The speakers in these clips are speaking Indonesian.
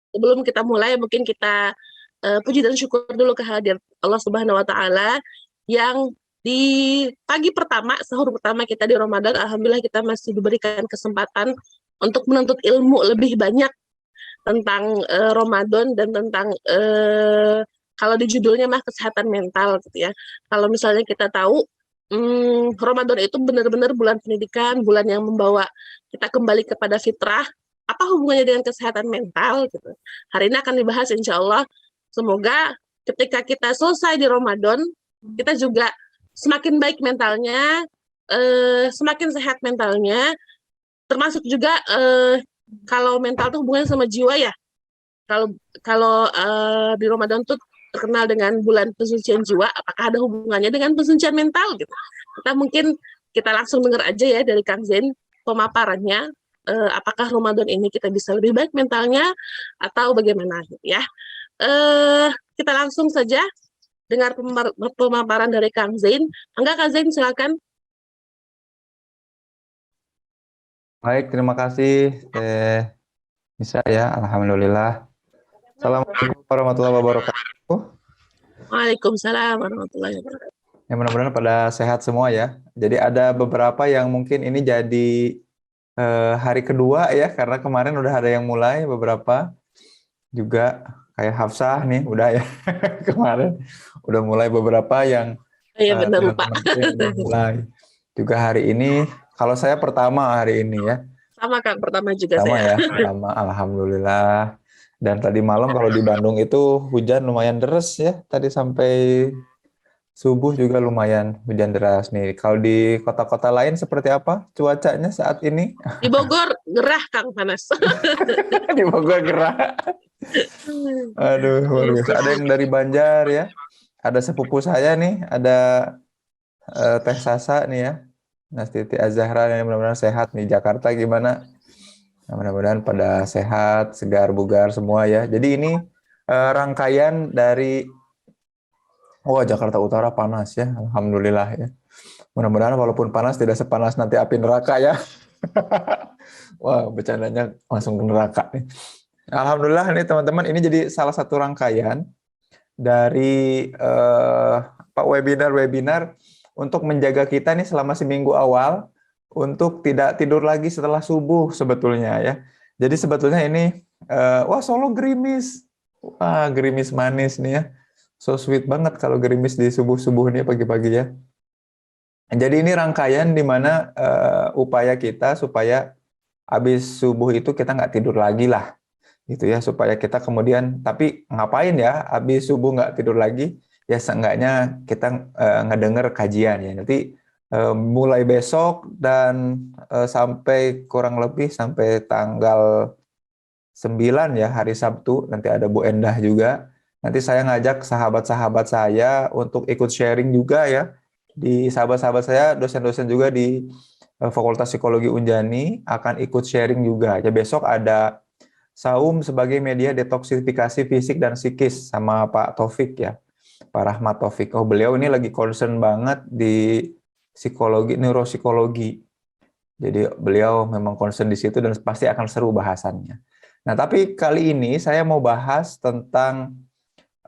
Sebelum kita mulai, mungkin kita puji dan syukur dulu kehadirat Allah Subhanahu wa Ta'ala yang di pagi pertama, sahur pertama kita di Ramadan, alhamdulillah kita masih diberikan kesempatan untuk menuntut ilmu lebih banyak tentang Ramadan dan tentang kalau di judulnya mah kesehatan mental gitu ya. Kalau misalnya kita tahu Ramadan itu benar-benar bulan pendidikan, bulan yang membawa kita kembali kepada fitrah. Apa hubungannya dengan kesehatan mental gitu. Hari ini akan dibahas insya Allah. Semoga ketika kita selesai di Ramadan, kita juga semakin baik mentalnya, semakin sehat mentalnya, termasuk juga kalau mental itu hubungannya sama jiwa ya. Kalau kalau di Ramadan tuh terkenal dengan bulan pensucian jiwa, apakah ada hubungannya dengan pensucian mental gitu? Kita langsung dengar aja ya dari Kang Zain pemaparannya. Apakah Ramadan ini kita bisa lebih baik mentalnya atau bagaimana gitu ya? Kita langsung saja dengar pemaparan dari Kang Zain. Enggak, Kang Zain silakan. Baik, terima kasih Nisa ya, Alhamdulillah. Assalamualaikum warahmatullahi wabarakatuh. Waalaikumsalam warahmatullahi wabarakatuh. Ya, mudah-mudahan pada sehat semua ya. Jadi ada beberapa yang mungkin ini jadi hari kedua ya, karena kemarin udah ada yang mulai beberapa juga kayak Hafsah nih udah ya kemarin udah mulai beberapa yang Iya benar lupa. teman-teman yang udah mulai juga hari ini. Kalau saya pertama hari ini ya. Sama Kang, pertama juga Sama saya. ya, sama Alhamdulillah. Dan tadi malam kalau di Bandung itu hujan lumayan deras ya. Tadi sampai subuh juga lumayan hujan deras nih. Kalau di kota-kota lain seperti apa cuacanya saat ini? Di Bogor gerah Kang, panas. Di Bogor gerah. Aduh, luar biasa. Ada yang dari Banjar ya. Ada sepupu saya nih, ada Teh Sasa nih ya. Nastiti Azahra yang benar-benar sehat nih. Jakarta gimana? Nah, mudah-mudahan pada sehat, segar, bugar semua ya. Jadi ini rangkaian dari Jakarta Utara panas ya. Alhamdulillah ya. Mudah-mudahan walaupun panas tidak sepanas nanti api neraka ya. Wah, bercandanya langsung ke neraka nih. Alhamdulillah ini teman-teman, ini jadi salah satu rangkaian dari webinar-webinar untuk menjaga kita nih selama seminggu awal untuk tidak tidur lagi setelah subuh sebetulnya ya. Jadi sebetulnya ini Solo gerimis. Wah, gerimis manis nih ya. So sweet banget kalau gerimis di subuh-subuh nih pagi-pagi ya. Jadi ini rangkaian di mana upaya kita supaya habis subuh itu kita nggak tidur lagi lah. Gitu ya, supaya kita kemudian, tapi ngapain ya habis subuh nggak tidur lagi, ya seenggaknya kita ngedenger kajian ya. Nanti mulai besok dan sampai kurang lebih sampai tanggal 9 ya, hari Sabtu, nanti ada Bu Endah juga. Nanti saya ngajak sahabat-sahabat saya untuk ikut sharing juga ya. Di sahabat-sahabat saya, dosen-dosen juga di Fakultas Psikologi Unjani akan ikut sharing juga. Ya besok ada Saum sebagai media detoksifikasi fisik dan psikis sama Pak Taufik ya, Pak Rahmat Taufik. Oh, beliau ini lagi concern banget di psikologi, neuropsikologi. Jadi beliau memang concern di situ dan pasti akan seru bahasannya. Nah, tapi kali ini saya mau bahas tentang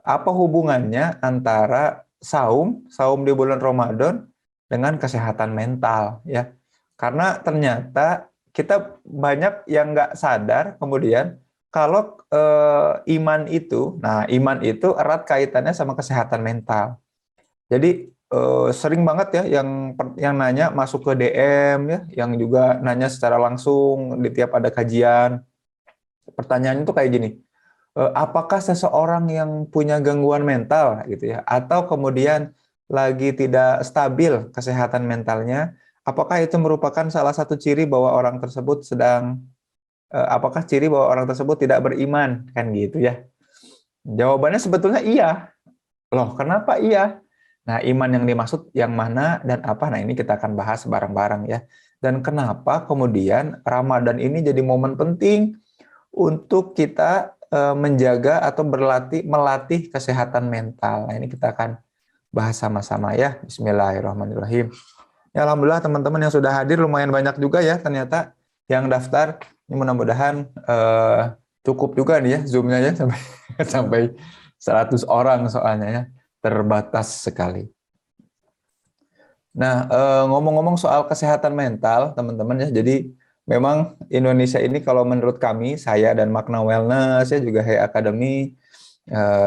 apa hubungannya antara saum di bulan Ramadan dengan kesehatan mental ya. Karena ternyata kita banyak yang nggak sadar kemudian kalau iman itu erat kaitannya sama kesehatan mental. Jadi sering banget ya yang nanya masuk ke DM ya, yang juga nanya secara langsung di tiap ada kajian. Pertanyaannya tuh kayak gini, apakah seseorang yang punya gangguan mental gitu ya, atau kemudian lagi tidak stabil kesehatan mentalnya, apakah itu merupakan salah satu ciri bahwa orang tersebut apakah ciri bahwa orang tersebut tidak beriman, kan gitu ya? Jawabannya sebetulnya iya. Loh, kenapa iya? Nah, iman yang dimaksud yang mana dan apa? Nah, ini kita akan bahas bareng-bareng ya. Dan kenapa kemudian Ramadan ini jadi momen penting untuk kita menjaga atau melatih kesehatan mental. Nah, ini kita akan bahas sama-sama ya. Bismillahirrahmanirrahim. Ya, alhamdulillah teman-teman yang sudah hadir lumayan banyak juga ya ternyata yang daftar. Ini mudah-mudahan cukup juga nih ya Zoom-nya ya sampai sampai 100 orang soalnya ya, terbatas sekali. Nah, ngomong-ngomong soal kesehatan mental, teman-teman ya, jadi memang Indonesia ini kalau menurut kami, saya dan Makna Wellness, ya juga Hey Academy,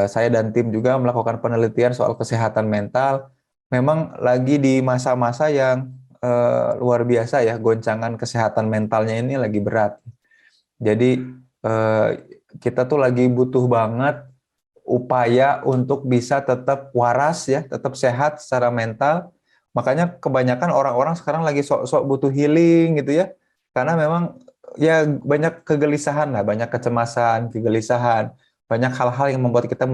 saya dan tim juga melakukan penelitian soal kesehatan mental, memang lagi di masa-masa yang luar biasa ya, goncangan kesehatan mentalnya ini lagi berat. Jadi kita tuh lagi butuh banget upaya untuk bisa tetap waras ya, tetap sehat secara mental. Makanya kebanyakan orang-orang sekarang lagi sok-sok butuh healing gitu ya. Karena memang ya banyak kegelisahan lah, banyak kecemasan, kegelisahan, banyak hal-hal yang membuat kita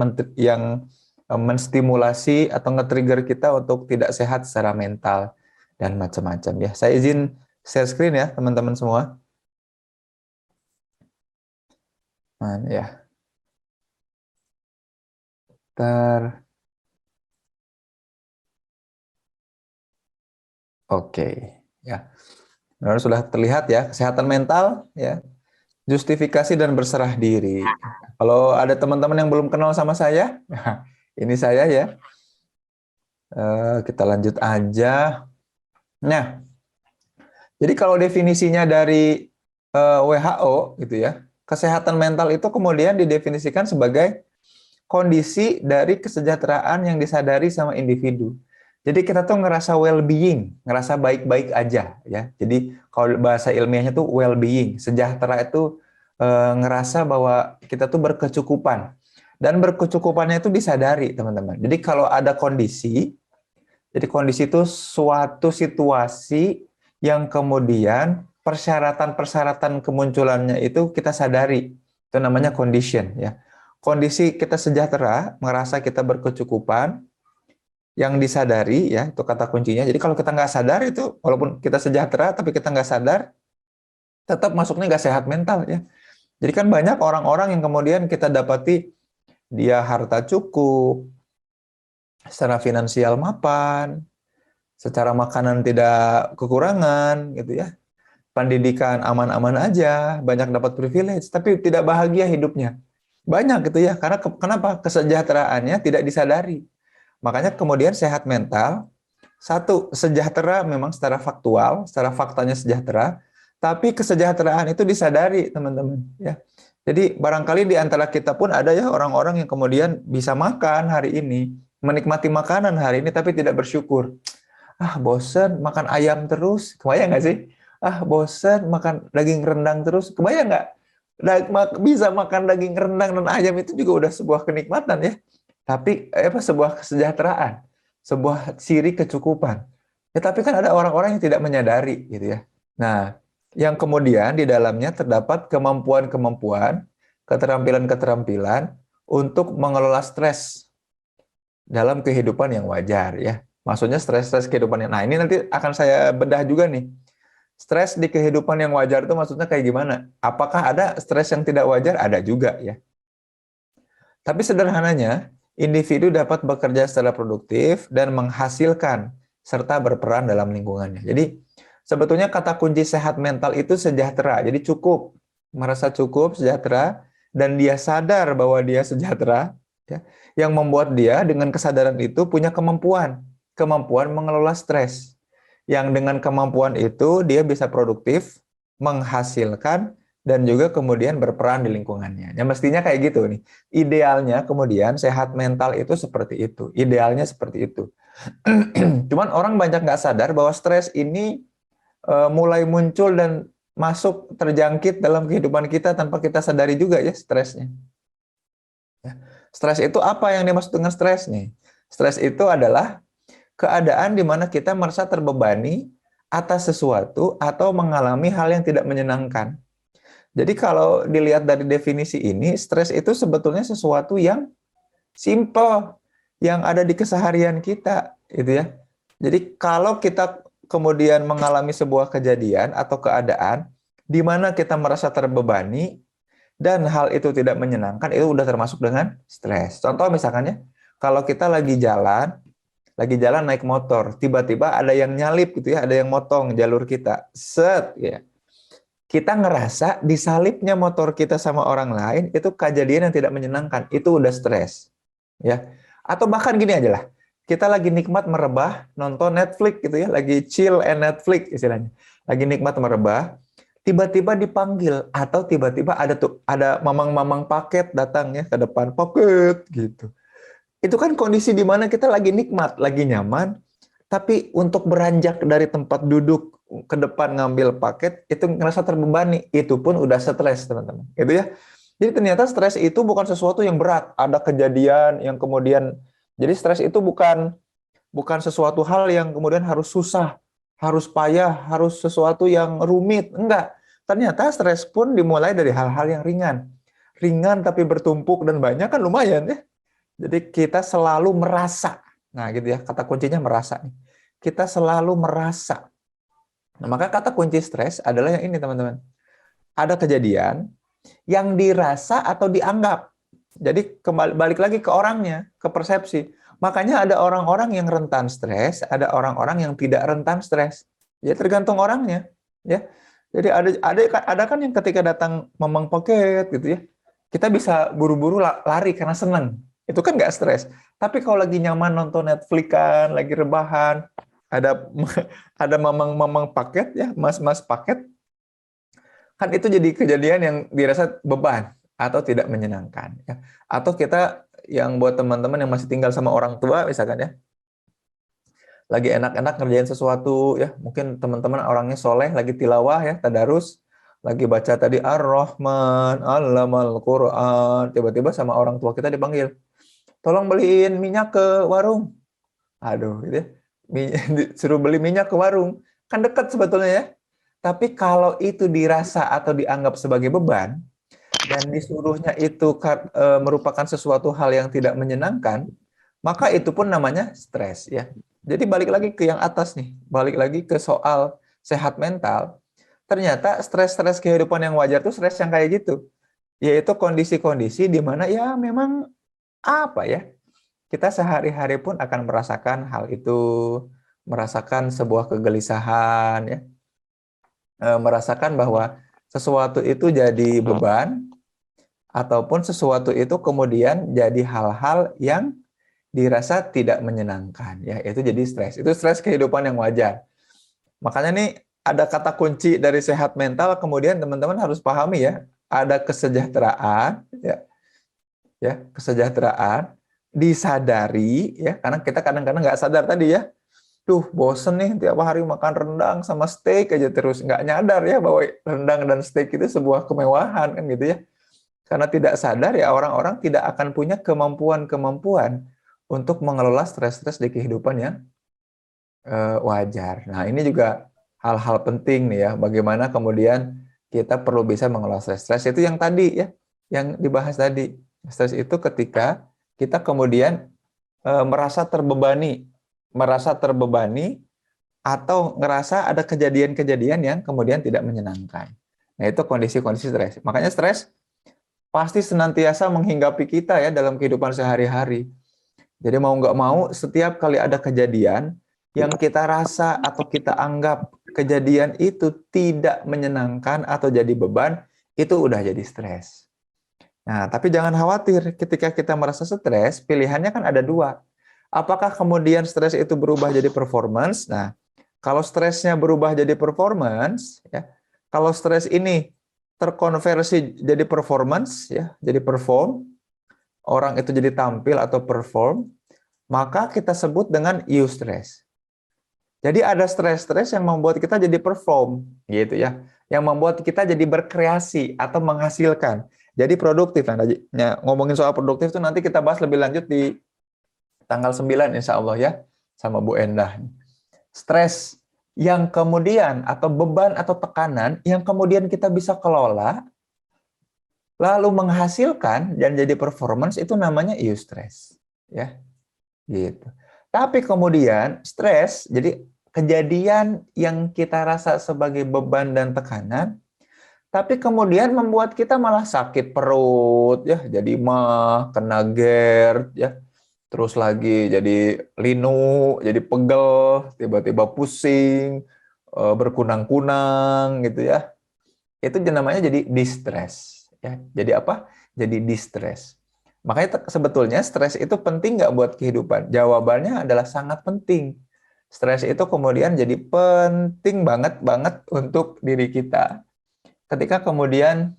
menstimulasi atau nge-trigger kita untuk tidak sehat secara mental dan macam-macam ya. Saya izin share screen ya, teman-teman semua. Mana ya? Oke, ya. Benar, sudah terlihat ya, kesehatan mental ya, justifikasi dan berserah diri. Kalau ada teman-teman yang belum kenal sama saya, ini saya ya. Kita lanjut aja. Nah, jadi kalau definisinya dari WHO gitu ya, kesehatan mental itu kemudian didefinisikan sebagai kondisi dari kesejahteraan yang disadari sama individu. Jadi kita tuh ngerasa well-being, ngerasa baik-baik aja ya. Jadi kalau bahasa ilmiahnya tuh well-being, sejahtera itu ngerasa bahwa kita tuh berkecukupan. Dan berkecukupannya itu disadari, teman-teman. Jadi kalau ada kondisi, jadi kondisi itu suatu situasi yang kemudian persyaratan-persyaratan kemunculannya itu kita sadari. Itu namanya condition ya. Kondisi kita sejahtera, merasa kita berkecukupan, yang disadari ya, itu kata kuncinya. Jadi kalau kita nggak sadar itu, walaupun kita sejahtera tapi kita nggak sadar, tetap masuknya nggak sehat mental ya. Jadi kan banyak orang-orang yang kemudian kita dapati dia harta cukup, secara finansial mapan, secara makanan tidak kekurangan gitu ya. Pendidikan aman-aman aja, banyak dapat privilege, tapi tidak bahagia hidupnya. Banyak gitu ya, karena kenapa? Kesejahteraannya tidak disadari. Makanya kemudian sehat mental, satu, sejahtera memang secara faktual, secara faktanya sejahtera, tapi kesejahteraan itu disadari, teman-teman. Ya. Jadi barangkali di antara kita pun ada ya orang-orang yang kemudian bisa makan hari ini, menikmati makanan hari ini, tapi tidak bersyukur. Ah, bosen makan ayam terus, kebayang nggak sih? Ah, bosen makan daging rendang terus, kebayang nggak? Bisa makan daging rendang dan ayam itu juga udah sebuah kenikmatan ya. Tapi sebuah kesejahteraan, sebuah ciri kecukupan. Ya, tapi kan ada orang-orang yang tidak menyadari gitu ya. Nah, yang kemudian di dalamnya terdapat kemampuan-kemampuan, keterampilan-keterampilan untuk mengelola stres dalam kehidupan yang wajar ya. Maksudnya stres-stres kehidupan yang. Nah, ini nanti akan saya bedah juga nih. Stres di kehidupan yang wajar itu maksudnya kayak gimana? Apakah ada stres yang tidak wajar? Ada juga ya. Tapi sederhananya, individu dapat bekerja secara produktif dan menghasilkan serta berperan dalam lingkungannya. Jadi sebetulnya kata kunci sehat mental itu sejahtera. Jadi cukup, merasa cukup, sejahtera, dan dia sadar bahwa dia sejahtera, ya, yang membuat dia dengan kesadaran itu punya kemampuan mengelola stres. Yang dengan kemampuan itu dia bisa produktif, menghasilkan, dan juga kemudian berperan di lingkungannya. Ya mestinya kayak gitu nih. Idealnya kemudian sehat mental itu seperti itu. Idealnya seperti itu. Cuman orang banyak nggak sadar bahwa stres ini mulai muncul dan masuk terjangkit dalam kehidupan kita tanpa kita sadari juga ya stresnya. Ya. Stres itu apa yang dimaksud dengan stres nih? Stres itu adalah keadaan di mana kita merasa terbebani atas sesuatu atau mengalami hal yang tidak menyenangkan. Jadi kalau dilihat dari definisi ini, stres itu sebetulnya sesuatu yang simple, yang ada di keseharian kita, gitu ya. Jadi kalau kita kemudian mengalami sebuah kejadian atau keadaan di mana kita merasa terbebani dan hal itu tidak menyenangkan, itu udah termasuk dengan stres. Contoh misalkan ya, kalau kita lagi jalan naik motor, tiba-tiba ada yang nyalip gitu ya, ada yang motong jalur kita, set ya. kita ngerasa disalipnya motor kita sama orang lain itu kejadian yang tidak menyenangkan, itu udah stres, ya. Atau bahkan gini aja lah, kita lagi nikmat merebah nonton Netflix gitu ya, lagi chill and Netflix istilahnya, lagi nikmat merebah, tiba-tiba dipanggil atau tiba-tiba ada mamang-mamang paket datang ya ke depan, paket gitu. Itu kan kondisi di mana kita lagi nikmat, lagi nyaman, tapi untuk beranjak dari tempat duduk ke depan ngambil paket, itu ngerasa terbebani. Itu pun udah stres, teman-teman. Gitu ya. Jadi ternyata stres itu bukan sesuatu yang berat. Ada kejadian yang kemudian, jadi stres itu bukan bukan sesuatu hal yang kemudian harus susah, harus payah, harus sesuatu yang rumit. Enggak. Ternyata stres pun dimulai dari hal-hal yang ringan. Ringan tapi bertumpuk dan banyak kan lumayan ya. Jadi kita selalu merasa. Nah, gitu ya, kata kuncinya merasa. Kita selalu merasa. Nah, maka kata kunci stres adalah yang ini, teman-teman. Ada kejadian yang dirasa atau dianggap. Jadi kembali balik lagi ke orangnya, ke persepsi. Makanya ada orang-orang yang rentan stres, ada orang-orang yang tidak rentan stres. Ya tergantung orangnya, ya. Jadi ada kan yang ketika datang memang paket gitu ya. Kita bisa buru-buru lari karena senang. Itu kan nggak stres. Tapi kalau lagi nyaman nonton Netflix kan, lagi rebahan, ada ada mamang-mamang paket ya, mas-mas paket, kan itu jadi kejadian yang dirasa beban atau tidak menyenangkan ya. Atau kita yang buat teman-teman yang masih tinggal sama orang tua misalkan ya, lagi enak-enak ngerjain sesuatu ya, mungkin teman-teman orangnya soleh, lagi tilawah ya, tadarus, lagi baca tadi Ar-Rahman, Allamal Quran, tiba-tiba sama orang tua kita dipanggil, tolong beliin minyak ke warung. Aduh, gitu ya. Suruh beli minyak ke warung. Kan dekat sebetulnya ya. Tapi kalau itu dirasa atau dianggap sebagai beban, dan disuruhnya itu merupakan sesuatu hal yang tidak menyenangkan, maka itu pun namanya stres ya. Jadi balik lagi ke yang atas nih, balik lagi ke soal sehat mental. Ternyata stres-stres kehidupan yang wajar tuh stres yang kayak gitu. Yaitu kondisi-kondisi di mana ya memang apa ya, kita sehari-hari pun akan merasakan hal itu, merasakan sebuah kegelisahan, ya, merasakan bahwa sesuatu itu jadi beban, ataupun sesuatu itu kemudian jadi hal-hal yang dirasa tidak menyenangkan, ya, itu jadi stres. Itu stres kehidupan yang wajar. Makanya nih ada kata kunci dari sehat mental, kemudian teman-teman harus pahami ya, ada kesejahteraan, ya kesejahteraan, disadari ya, karena kita kadang-kadang nggak sadar tadi ya, tuh bosen nih tiap hari makan rendang sama steak aja terus, nggak nyadar ya bahwa rendang dan steak itu sebuah kemewahan kan gitu ya, karena tidak sadar ya orang-orang tidak akan punya kemampuan untuk mengelola stres-stres di kehidupan yang wajar. Nah ini juga hal-hal penting nih ya, bagaimana kemudian kita perlu bisa mengelola stres-stres itu yang tadi ya, yang dibahas tadi. Stres itu ketika kita kemudian merasa terbebani atau ngerasa ada kejadian-kejadian yang kemudian tidak menyenangkan. Nah, itu kondisi-kondisi stres. Makanya stres pasti senantiasa menghinggapi kita ya dalam kehidupan sehari-hari. Jadi mau nggak mau, setiap kali ada kejadian yang kita rasa atau kita anggap kejadian itu tidak menyenangkan atau jadi beban, itu udah jadi stres. Nah, tapi jangan khawatir, ketika kita merasa stres, pilihannya kan ada dua. Apakah kemudian stres itu berubah jadi performance? Nah, kalau stresnya berubah jadi performance, ya, kalau stres ini terkonversi jadi performance, ya, jadi perform, orang itu jadi tampil atau perform, maka kita sebut dengan eustress. Jadi ada stres-stres yang membuat kita jadi perform, gitu ya, yang membuat kita jadi berkreasi atau menghasilkan. Jadi produktif. Nah, ngomongin soal produktif itu nanti kita bahas lebih lanjut di tanggal 9 insya Allah ya, sama Bu Endah. Stres yang kemudian atau beban atau tekanan yang kemudian kita bisa kelola, lalu menghasilkan dan jadi performance, itu namanya eustress. Ya, gitu. Tapi kemudian stres, jadi kejadian yang kita rasa sebagai beban dan tekanan, tapi kemudian membuat kita malah sakit perut, ya, jadi mah, kena GERD, ya, terus lagi jadi linu, jadi pegel, tiba-tiba pusing, berkunang-kunang, gitu ya. itu namanya jadi distress. Ya. Jadi apa? Jadi distress. Makanya sebetulnya stres itu penting nggak buat kehidupan? Jawabannya adalah sangat penting. Stres itu kemudian jadi penting banget untuk diri kita. Ketika kemudian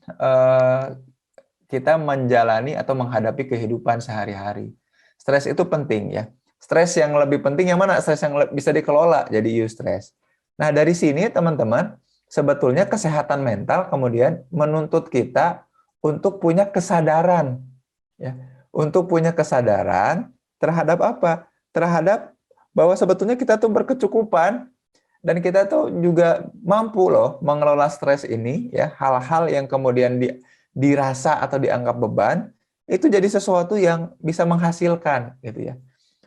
kita menjalani atau menghadapi kehidupan sehari-hari. Stres itu penting ya. Stres yang lebih penting yang mana? Stres yang bisa dikelola, jadi eustress. Nah, dari sini teman-teman, sebetulnya kesehatan mental kemudian menuntut kita untuk punya kesadaran ya. Untuk punya kesadaran terhadap apa? Terhadap bahwa sebetulnya kita tuh berkecukupan dan kita tuh juga mampu loh mengelola stres ini ya, hal-hal yang kemudian dirasa atau dianggap beban itu jadi sesuatu yang bisa menghasilkan gitu ya.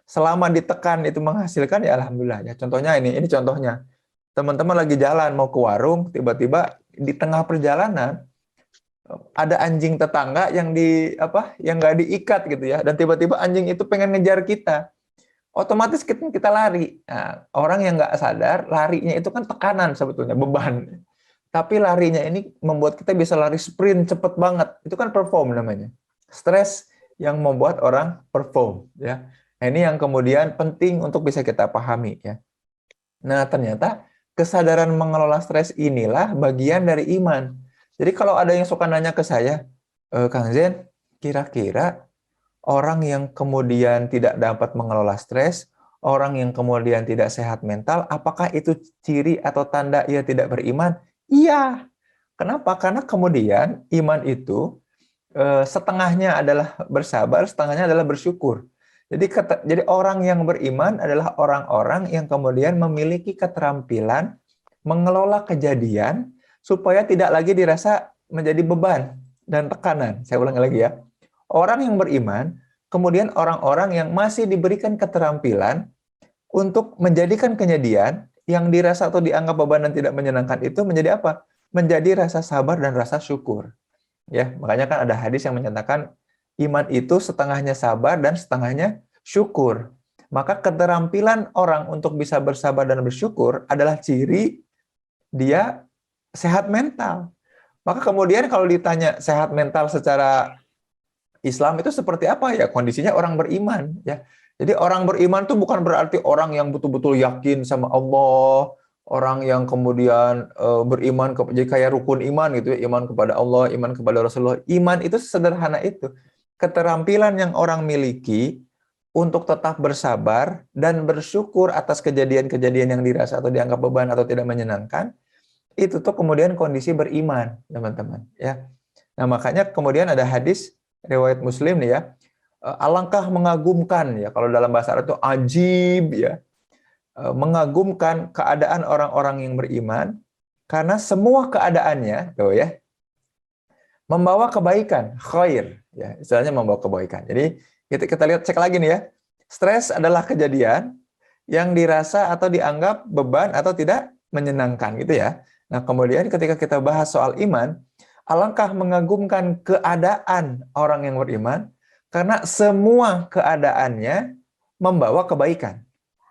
Selama ditekan itu menghasilkan ya alhamdulillah ya. Contohnya ini contohnya. Teman-teman lagi jalan mau ke warung, tiba-tiba di tengah perjalanan ada anjing tetangga yang nggak diikat gitu ya, dan tiba-tiba anjing itu pengen ngejar kita, otomatis kita lari. Nah, orang yang nggak sadar larinya itu kan tekanan sebetulnya, beban. Tapi larinya ini membuat kita bisa lari sprint cepet banget. Itu kan perform namanya. Stres yang membuat orang perform ya. Nah, ini yang kemudian penting untuk bisa kita pahami ya. Nah, ternyata kesadaran mengelola stres inilah bagian dari iman. Jadi kalau ada yang suka nanya ke saya, Kang Zen, kira-kira orang yang kemudian tidak dapat mengelola stres, orang yang kemudian tidak sehat mental, apakah itu ciri atau tanda ia tidak beriman? Iya. Kenapa? Karena kemudian iman itu setengahnya adalah bersabar, setengahnya adalah bersyukur. Jadi orang yang beriman adalah orang-orang yang kemudian memiliki keterampilan mengelola kejadian supaya tidak lagi dirasa menjadi beban dan tekanan. Saya ulangi lagi ya. Orang yang beriman, kemudian orang-orang yang masih diberikan keterampilan untuk menjadikan kejadian yang dirasa atau dianggap beban dan tidak menyenangkan itu menjadi apa? Menjadi rasa sabar dan rasa syukur. Ya, makanya kan ada hadis yang menyatakan iman itu setengahnya sabar dan setengahnya syukur. Maka keterampilan orang untuk bisa bersabar dan bersyukur adalah ciri dia sehat mental. Maka kemudian kalau ditanya sehat mental secara Islam itu seperti apa ya? Kondisinya orang beriman ya. Jadi orang beriman itu bukan berarti orang yang betul-betul yakin sama Allah, orang yang kemudian beriman jadi kayak rukun iman gitu ya, iman kepada Allah, iman kepada Rasulullah. Iman itu sederhana itu. Keterampilan yang orang miliki untuk tetap bersabar dan bersyukur atas kejadian-kejadian yang dirasa atau dianggap beban atau tidak menyenangkan, itu tuh kemudian kondisi beriman, teman-teman ya. Nah, makanya kemudian ada hadis riwayat Muslim nih ya. Alangkah mengagumkan ya, kalau dalam bahasa Arab itu ajib ya. Mengagumkan keadaan orang-orang yang beriman karena semua keadaannya tuh ya membawa kebaikan, khair ya, istilahnya membawa kebaikan. Jadi kita lihat cek lagi nih ya. Stres adalah kejadian yang dirasa atau dianggap beban atau tidak menyenangkan gitu ya. Nah, kemudian ketika kita bahas soal iman, alangkah mengagumkan keadaan orang yang beriman karena semua keadaannya membawa kebaikan.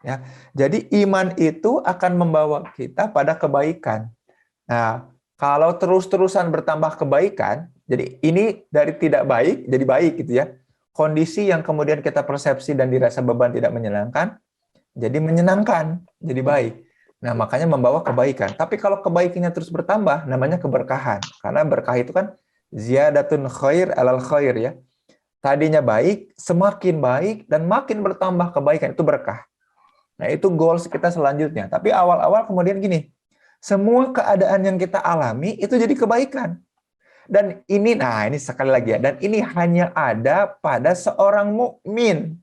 Ya, jadi iman itu akan membawa kita pada kebaikan. Nah, kalau terus-terusan bertambah kebaikan, jadi ini dari tidak baik jadi baik gitu ya. Kondisi yang kemudian kita persepsi dan dirasa beban tidak menyenangkan, jadi menyenangkan, jadi baik. Nah, makanya membawa kebaikan. Tapi kalau kebaikannya terus bertambah, namanya keberkahan. Karena berkah itu kan ziyadatun khair alal khair ya. Tadinya baik, semakin baik, dan makin bertambah kebaikan, itu berkah. Nah, itu goals kita selanjutnya. Tapi awal-awal kemudian gini, semua keadaan yang kita alami itu jadi kebaikan. Dan ini, nah ini sekali lagi ya, dan ini hanya ada pada seorang mukmin.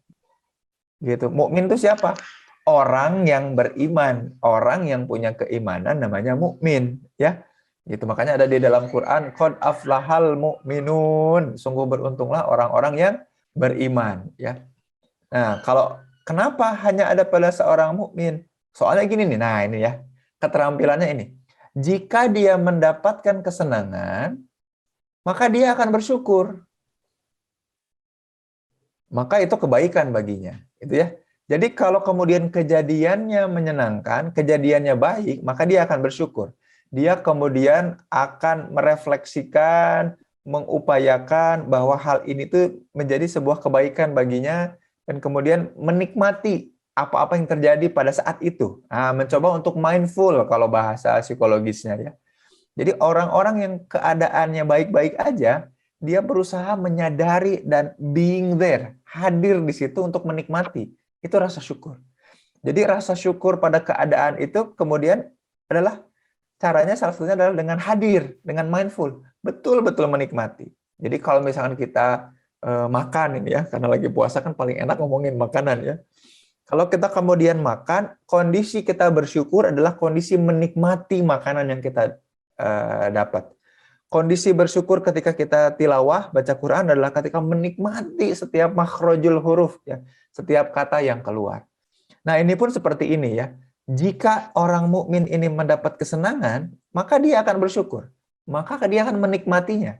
Gitu. Mukmin itu siapa? Orang yang beriman, orang yang punya keimanan namanya mukmin, ya. Gitu. Makanya ada di dalam Quran, qad aflahal mu'minun. Sungguh beruntunglah orang-orang yang beriman, ya. Nah, kenapa hanya ada pada seorang mukmin? Soalnya gini nih. Nah, ini ya. Keterampilannya ini. Jika dia mendapatkan kesenangan, maka dia akan bersyukur. Maka itu kebaikan baginya, gitu ya. Jadi kalau kemudian kejadiannya menyenangkan, kejadiannya baik, maka dia akan bersyukur. dia kemudian akan merefleksikan, mengupayakan bahwa hal ini tuh menjadi sebuah kebaikan baginya, dan kemudian menikmati apa-apa yang terjadi pada saat itu. Nah, mencoba untuk mindful kalau bahasa psikologisnya ya. Jadi orang-orang yang keadaannya baik-baik aja, dia berusaha menyadari dan being there, hadir di situ untuk menikmati. Itu rasa syukur. Jadi rasa syukur pada keadaan itu kemudian adalah caranya salah satunya adalah dengan hadir, dengan mindful, betul-betul menikmati. Jadi kalau misalkan kita makan ini ya, karena lagi puasa kan paling enak ngomongin makanan ya. Kalau kita kemudian makan, kondisi kita bersyukur adalah kondisi menikmati makanan yang kita dapat. Kondisi bersyukur ketika kita tilawah, baca Quran adalah ketika menikmati setiap makhrajul huruf, ya, setiap kata yang keluar. Nah, ini pun seperti ini ya. Jika orang mukmin ini mendapat kesenangan, maka dia akan bersyukur. Maka dia akan menikmatinya.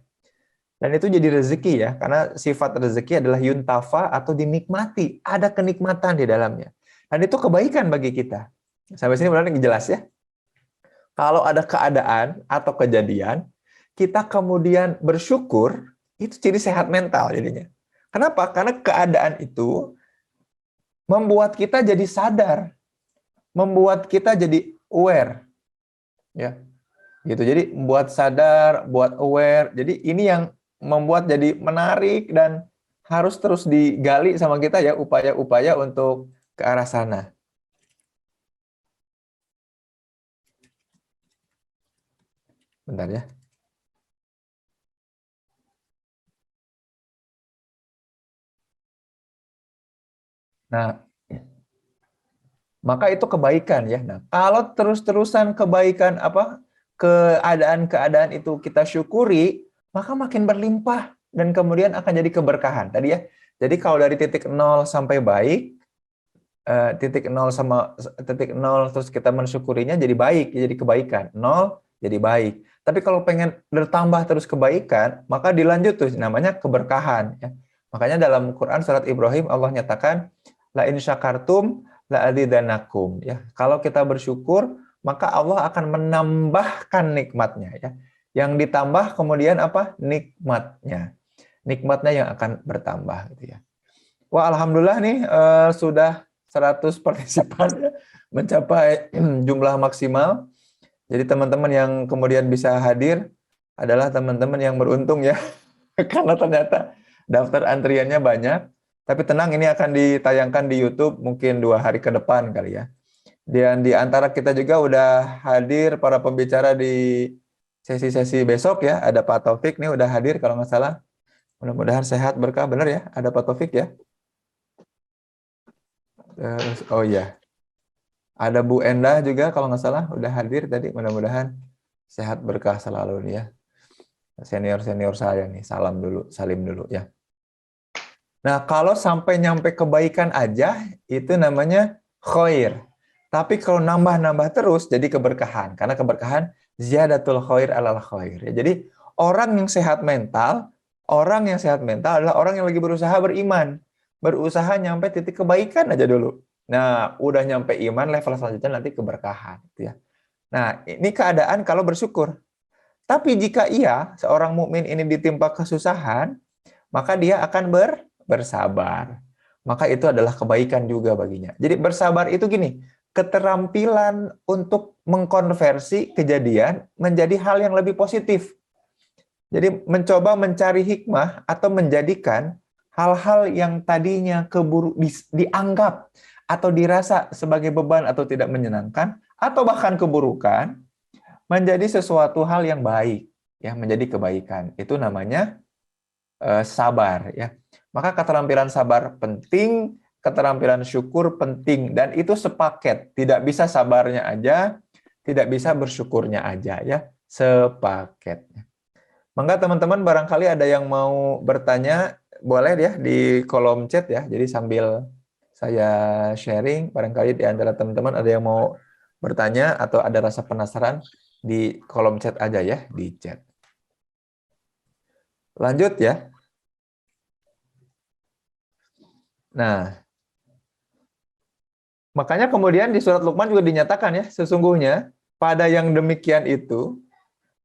Dan itu jadi rezeki ya, karena sifat rezeki adalah yuntafa atau dinikmati. Ada kenikmatan di dalamnya. Dan itu kebaikan bagi kita. Sampai sini benar jelas ya? Kalau ada keadaan atau kejadian, kita kemudian bersyukur, itu jadi sehat mental jadinya. Kenapa? Karena keadaan itu membuat kita jadi sadar, membuat kita jadi aware, ya, gitu. Jadi buat sadar, buat aware. Jadi ini yang membuat jadi menarik dan harus terus digali sama kita ya upaya-upaya untuk ke arah sana. Bentar ya. Nah, maka itu kebaikan ya. Nah, kalau terus-terusan kebaikan keadaan-keadaan itu kita syukuri, maka makin berlimpah dan kemudian akan jadi keberkahan. Tadi ya. Jadi kalau dari titik 0 sampai baik, titik 0 sama titik 0 terus kita mensyukurinya jadi baik, jadi kebaikan. 0 jadi baik. Tapi kalau pengen bertambah terus kebaikan, maka dilanjut tuh namanya keberkahan ya. Makanya dalam Quran surat Ibrahim Allah nyatakan la in syakartum la adzidanakum ya. Kalau kita bersyukur, maka Allah akan menambahkan nikmatnya ya. Yang ditambah kemudian apa? Nikmatnya. Nikmatnya yang akan bertambah gitu ya. Wah, alhamdulillah nih sudah 100 partisipan ya, mencapai jumlah maksimal. Jadi teman-teman yang kemudian bisa hadir adalah teman-teman yang beruntung ya. Karena ternyata daftar antriannya banyak. Tapi tenang, ini akan ditayangkan di YouTube mungkin 2 hari ke depan kali ya. Dan di antara kita juga udah hadir para pembicara di sesi-sesi besok ya. Ada Pak Taufik nih udah hadir kalau nggak salah. Mudah-mudahan sehat berkah, benar ya. Ada Pak Taufik ya. Terus, oh iya. Ada Bu Endah juga kalau nggak salah udah hadir tadi. Mudah-mudahan sehat berkah selalu nih ya. Senior-senior saya nih, salim dulu ya. Nah, kalau sampai nyampe kebaikan aja, itu namanya khair. Tapi kalau nambah-nambah terus, jadi keberkahan. Karena keberkahan, ziyadatul khair alal khair. Jadi, orang yang sehat mental adalah orang yang lagi berusaha beriman. Berusaha nyampe titik kebaikan aja dulu. Nah, udah nyampe iman, level selanjutnya nanti keberkahan. Gitu ya. Nah, ini keadaan kalau bersyukur. Tapi jika seorang mukmin ini ditimpa kesusahan, maka dia akan bersabar. Maka itu adalah kebaikan juga baginya. Jadi bersabar itu gini, keterampilan untuk mengkonversi kejadian menjadi hal yang lebih positif. Jadi mencoba mencari hikmah atau menjadikan hal-hal yang tadinya dianggap atau dirasa sebagai beban atau tidak menyenangkan atau bahkan keburukan menjadi sesuatu hal yang baik, ya, menjadi kebaikan. Itu namanya sabar ya. Maka keterampilan sabar penting, keterampilan syukur penting, dan itu sepaket. Tidak bisa sabarnya aja, tidak bisa bersyukurnya aja ya, sepaket. Maka teman-teman barangkali ada yang mau bertanya, boleh ya di kolom chat ya. Jadi sambil saya sharing, barangkali di antara teman-teman ada yang mau bertanya atau ada rasa penasaran, di kolom chat aja ya, di chat. Lanjut ya. Nah, makanya kemudian di surat Luqman juga dinyatakan ya, sesungguhnya pada yang demikian itu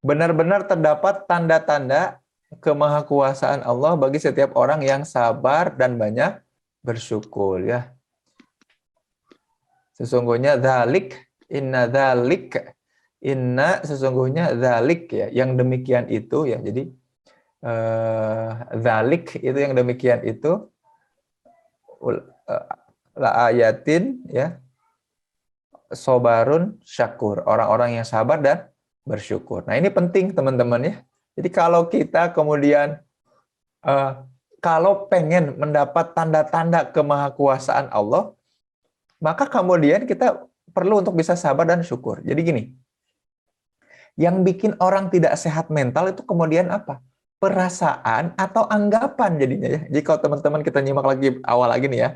benar-benar terdapat tanda-tanda kemahakuasaan Allah bagi setiap orang yang sabar dan banyak bersyukur ya. Sesungguhnya sesungguhnya dzalik ya, yang demikian itu ya. Jadi dzalik itu yang demikian itu la ayatin ya, sobarun syakur, orang-orang yang sabar dan bersyukur. Nah, ini penting teman-teman ya. Jadi kalau kita kemudian kalau pengen mendapat tanda-tanda kemahakuasaan Allah, maka kemudian kita perlu untuk bisa sabar dan syukur. Jadi gini, yang bikin orang tidak sehat mental itu kemudian apa? Perasaan atau anggapan jadinya ya. Jadi kalau teman-teman kita nyimak lagi awal lagi nih ya,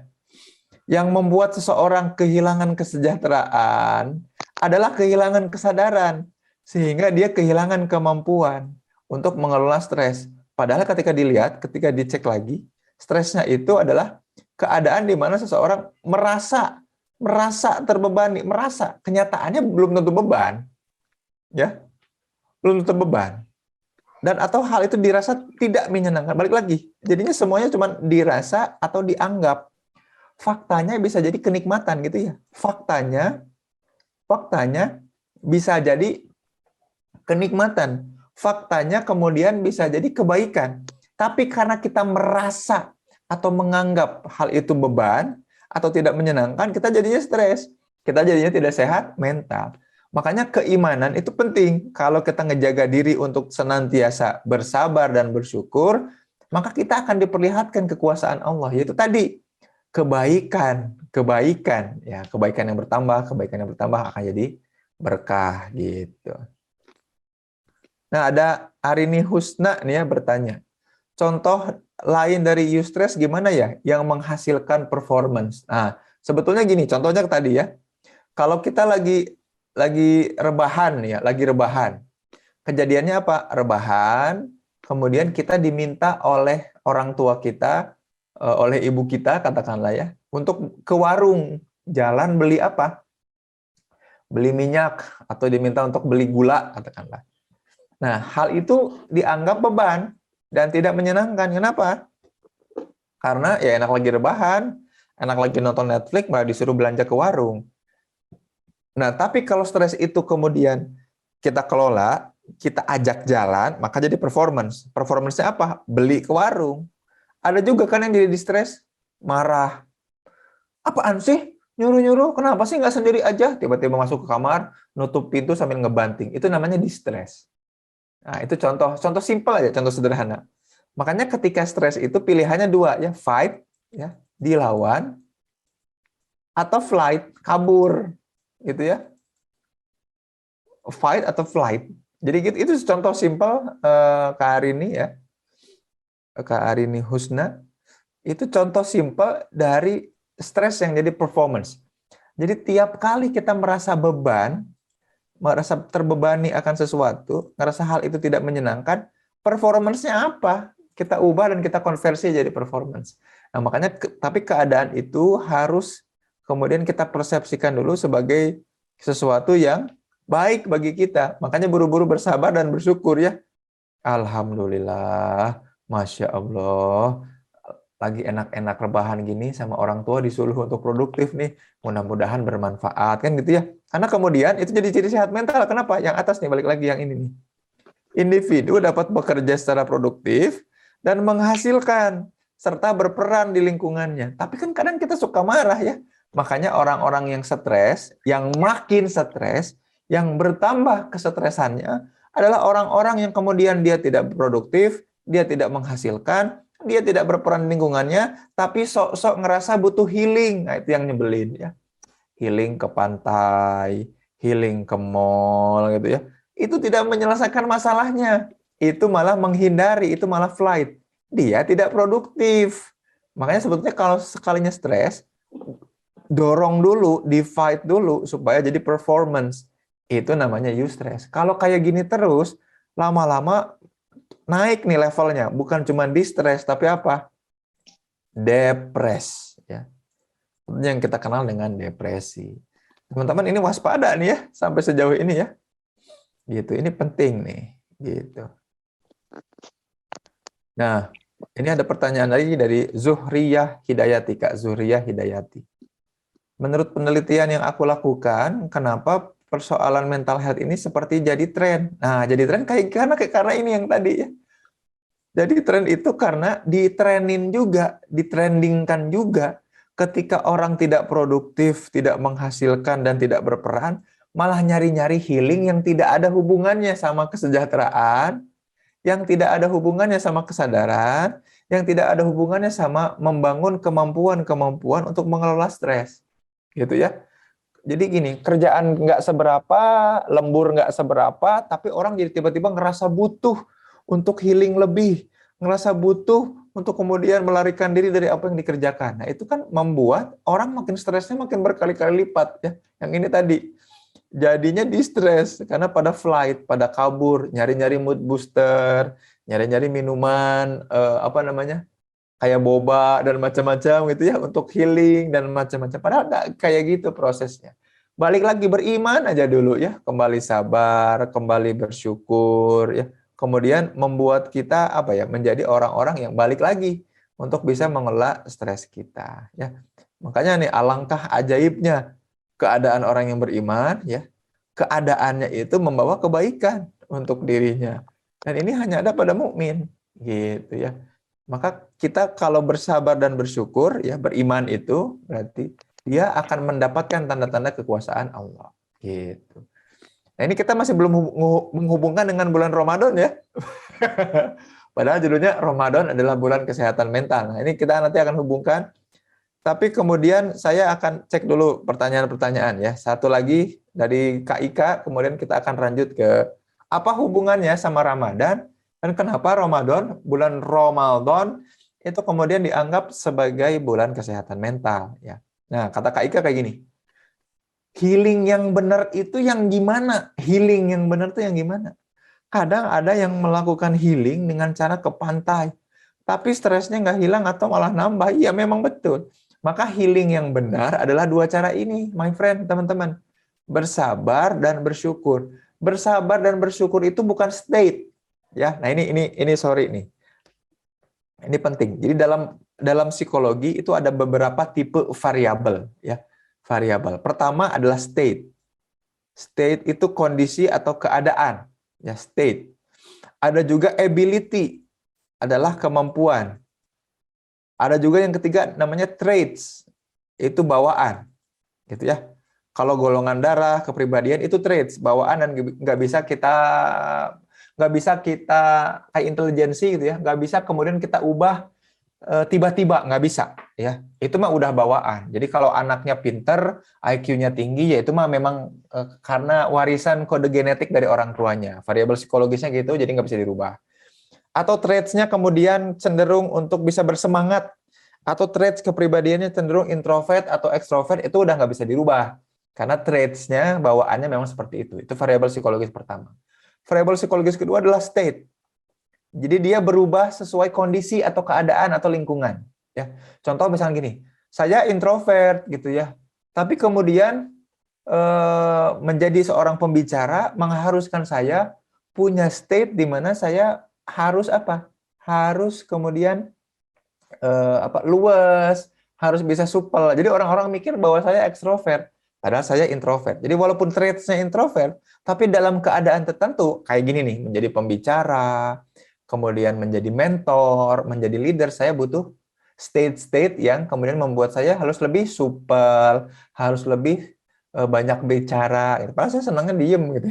yang membuat seseorang kehilangan kesejahteraan adalah kehilangan kesadaran, sehingga dia kehilangan kemampuan untuk mengelola stres. Padahal ketika dicek lagi, stresnya itu adalah keadaan di mana seseorang merasa terbebani, kenyataannya belum tentu beban, ya, belum tentu beban. Dan atau hal itu dirasa tidak menyenangkan. Balik lagi, jadinya semuanya cuma dirasa atau dianggap. Faktanya bisa jadi kenikmatan gitu ya. Faktanya bisa jadi kenikmatan. Faktanya kemudian bisa jadi kebaikan. Tapi karena kita merasa atau menganggap hal itu beban atau tidak menyenangkan, kita jadinya stres. Kita jadinya tidak sehat mental. Makanya keimanan itu penting. Kalau kita ngejaga diri untuk senantiasa bersabar dan bersyukur, maka kita akan diperlihatkan kekuasaan Allah. Yaitu tadi, kebaikan ya, kebaikan yang bertambah akan jadi berkah gitu. Nah, ada Arini Husna nih ya bertanya, contoh lain dari eustress gimana ya yang menghasilkan performance? Nah, sebetulnya gini, contohnya tadi ya, kalau kita lagi rebahan ya, kejadiannya apa? Rebahan, kemudian kita diminta oleh orang tua kita, oleh ibu kita katakanlah ya, untuk ke warung, jalan beli apa? Beli minyak, atau diminta untuk beli gula katakanlah. Nah, hal itu dianggap beban dan tidak menyenangkan. Kenapa? Karena ya enak lagi rebahan, enak lagi nonton Netflix, malah disuruh belanja ke warung. Nah, tapi kalau stres itu kemudian kita kelola, kita ajak jalan, maka jadi performance. Performance-nya apa? Beli ke warung. Ada juga kan yang jadi stres, marah. Apaan sih? Nyuruh-nyuruh, kenapa sih nggak sendiri aja? Tiba-tiba masuk ke kamar, nutup pintu sambil ngebanting. Itu namanya di-stres. Nah, itu contoh simpel aja, contoh sederhana. Makanya ketika stres itu pilihannya dua ya, fight ya, dilawan, atau flight, kabur, gitu ya. Fight atau flight. Jadi gitu, itu contoh simpel Kak Arini ya, Kak Arini Husna, itu contoh simpel dari stres yang jadi performance. Jadi tiap kali kita merasa beban, merasa terbebani akan sesuatu, ngerasa hal itu tidak menyenangkan, performance-nya apa? Kita ubah dan kita konversi jadi performance. Nah, makanya tapi keadaan itu harus kemudian kita persepsikan dulu sebagai sesuatu yang baik bagi kita. Makanya buru-buru bersabar dan bersyukur ya. Alhamdulillah, Masya Allah, lagi enak-enak rebahan gini sama orang tua disuruh untuk produktif nih, mudah-mudahan bermanfaat kan gitu ya. Karena kemudian itu jadi ciri sehat mental. Kenapa? Yang atas nih, balik lagi yang ini nih. Individu dapat bekerja secara produktif dan menghasilkan serta berperan di lingkungannya. Tapi kan kadang kita suka marah ya. Makanya orang-orang yang stres, yang makin stres, yang bertambah kesetresannya adalah orang-orang yang kemudian dia tidak produktif, dia tidak menghasilkan, dia tidak berperan di lingkungannya, tapi sok-sok ngerasa butuh healing. Nah, itu yang nyebelin ya. Healing ke pantai, healing ke mall gitu ya. Itu tidak menyelesaikan masalahnya. Itu malah menghindari, itu malah flight. Dia tidak produktif. Makanya sebetulnya kalau sekalinya stres, dorong dulu, di fight dulu supaya jadi performance. Itu namanya eustress. Kalau kayak gini terus, lama-lama naik nih levelnya, bukan cuma distress tapi apa? Depres ya. Yang kita kenal dengan depresi. Teman-teman ini waspada nih ya sampai sejauh ini ya. Gitu. Ini penting nih, gitu. Nah, ini ada pertanyaan lagi dari Zuhriyah Hidayati, Kak Zuhriyah Hidayati. Menurut penelitian yang aku lakukan, kenapa persoalan mental health ini seperti jadi tren? Nah, jadi tren karena ini yang tadi ya. Jadi tren itu karena ditrenin juga, ditrendingkan juga. Ketika orang tidak produktif, tidak menghasilkan, dan tidak berperan, malah nyari-nyari healing yang tidak ada hubungannya sama kesejahteraan, yang tidak ada hubungannya sama kesadaran, yang tidak ada hubungannya sama membangun kemampuan-kemampuan untuk mengelola stres. Gitu ya. Jadi gini, kerjaan nggak seberapa, lembur nggak seberapa, tapi orang jadi tiba-tiba ngerasa butuh untuk healing lebih, ngerasa butuh untuk kemudian melarikan diri dari apa yang dikerjakan. Nah, itu kan membuat orang makin stresnya makin berkali-kali lipat ya. Yang ini tadi, jadinya di-stres karena pada flight, pada kabur, nyari-nyari mood booster, nyari-nyari minuman, kayak boba dan macam-macam gitu ya untuk healing dan macam-macam. Padahal nggak kayak gitu prosesnya. Balik lagi beriman aja dulu ya, kembali sabar, kembali bersyukur ya. Kemudian membuat kita menjadi orang-orang yang balik lagi untuk bisa mengelola stres kita ya. Makanya nih alangkah ajaibnya keadaan orang yang beriman ya. Keadaannya itu membawa kebaikan untuk dirinya. Dan ini hanya ada pada mukmin gitu ya. Maka kita kalau bersabar dan bersyukur, ya beriman itu berarti dia akan mendapatkan tanda-tanda kekuasaan Allah. Gitu. Nah ini kita masih belum menghubungkan dengan bulan Ramadan ya. Padahal judulnya Ramadan adalah bulan kesehatan mental. Nah ini kita nanti akan hubungkan. Tapi kemudian saya akan cek dulu pertanyaan-pertanyaan ya. Satu lagi dari Kak Ika, kemudian kita akan lanjut ke apa hubungannya sama Ramadan. Dan kenapa bulan Ramadan itu kemudian dianggap sebagai bulan kesehatan mental ya. Nah, kata Kak Ika kayak gini. Healing yang benar itu yang gimana? Healing yang benar itu yang gimana? Kadang ada yang melakukan healing dengan cara ke pantai. Tapi stresnya nggak hilang atau malah nambah. Iya, memang betul. Maka healing yang benar adalah dua cara ini, my friend, teman-teman. Bersabar dan bersyukur. Bersabar dan bersyukur itu bukan state. Ya, nah ini sorry nih. Ini penting. Jadi dalam psikologi itu ada beberapa tipe variabel ya. Variabel. Pertama adalah state. State itu kondisi atau keadaan. Ya, state. Ada juga ability, adalah kemampuan. Ada juga yang ketiga namanya traits. Itu bawaan. Gitu ya. Kalau golongan darah, kepribadian itu traits, bawaan dan nggak bisa kita kayak intelijensi gitu ya, nggak bisa kemudian kita ubah tiba-tiba, nggak bisa ya. Itu mah udah bawaan. Jadi kalau anaknya pinter, IQ-nya tinggi, ya itu mah memang karena warisan kode genetik dari orang tuanya. Variabel psikologisnya gitu, jadi nggak bisa dirubah. Atau traits-nya kemudian cenderung untuk bisa bersemangat, atau traits kepribadiannya cenderung introvert atau extrovert, itu udah nggak bisa dirubah. Karena traits-nya, bawaannya memang seperti itu. Itu variabel psikologis pertama. Variabel psikologis kedua adalah state. Jadi dia berubah sesuai kondisi atau keadaan atau lingkungan. Ya, contoh misalnya gini, saya introvert gitu ya, tapi kemudian menjadi seorang pembicara mengharuskan saya punya state di mana saya harus Harus kemudian luwes, harus bisa supel. Jadi orang-orang mikir bahwa saya ekstrovert. Padahal saya introvert. Jadi walaupun traits-nya introvert, tapi dalam keadaan tertentu, kayak gini nih, menjadi pembicara, kemudian menjadi mentor, menjadi leader, saya butuh state-state yang kemudian membuat saya harus lebih supel, harus lebih banyak bicara. Padahal saya senangnya diem gitu.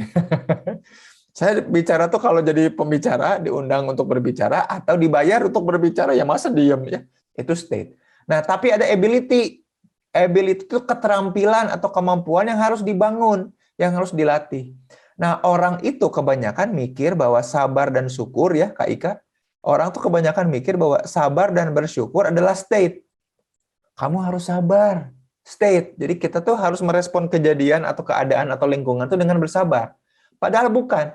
Saya bicara tuh kalau jadi pembicara, diundang untuk berbicara, atau dibayar untuk berbicara, ya masa diem ya. Itu state. Nah, tapi ada ability. Ability itu keterampilan atau kemampuan yang harus dibangun, yang harus dilatih. Nah, orang itu kebanyakan mikir bahwa sabar dan syukur ya, Kak Ika. Orang tuh kebanyakan mikir bahwa sabar dan bersyukur adalah state. Kamu harus sabar, state. Jadi kita tuh harus merespon kejadian atau keadaan atau lingkungan tuh dengan bersabar. Padahal bukan.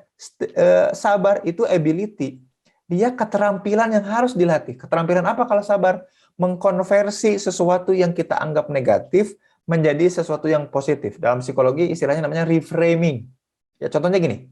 Sabar itu ability. Dia keterampilan yang harus dilatih. Keterampilan apa kalau sabar? Mengkonversi sesuatu yang kita anggap negatif menjadi sesuatu yang positif. Dalam psikologi istilahnya namanya reframing. Ya, contohnya gini,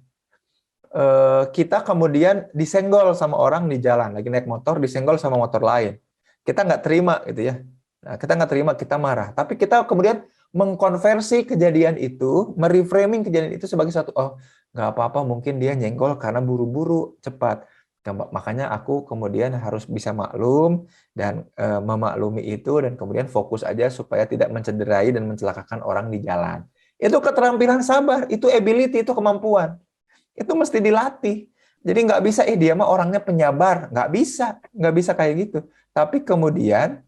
kita kemudian disenggol sama orang di jalan, lagi naik motor, disenggol sama motor lain. Kita nggak terima gitu ya. Nah, kita nggak terima, kita marah. Tapi kita kemudian mengkonversi kejadian itu, mereframing kejadian itu sebagai satu, oh nggak apa-apa, mungkin dia nyenggol karena buru-buru, cepat. Makanya aku kemudian harus bisa maklum dan memaklumi itu dan kemudian fokus aja supaya tidak mencederai dan mencelakakan orang di jalan. Itu keterampilan sabar, itu ability, itu kemampuan. Itu mesti dilatih. Jadi nggak bisa, dia mah orangnya penyabar. Nggak bisa kayak gitu. Tapi kemudian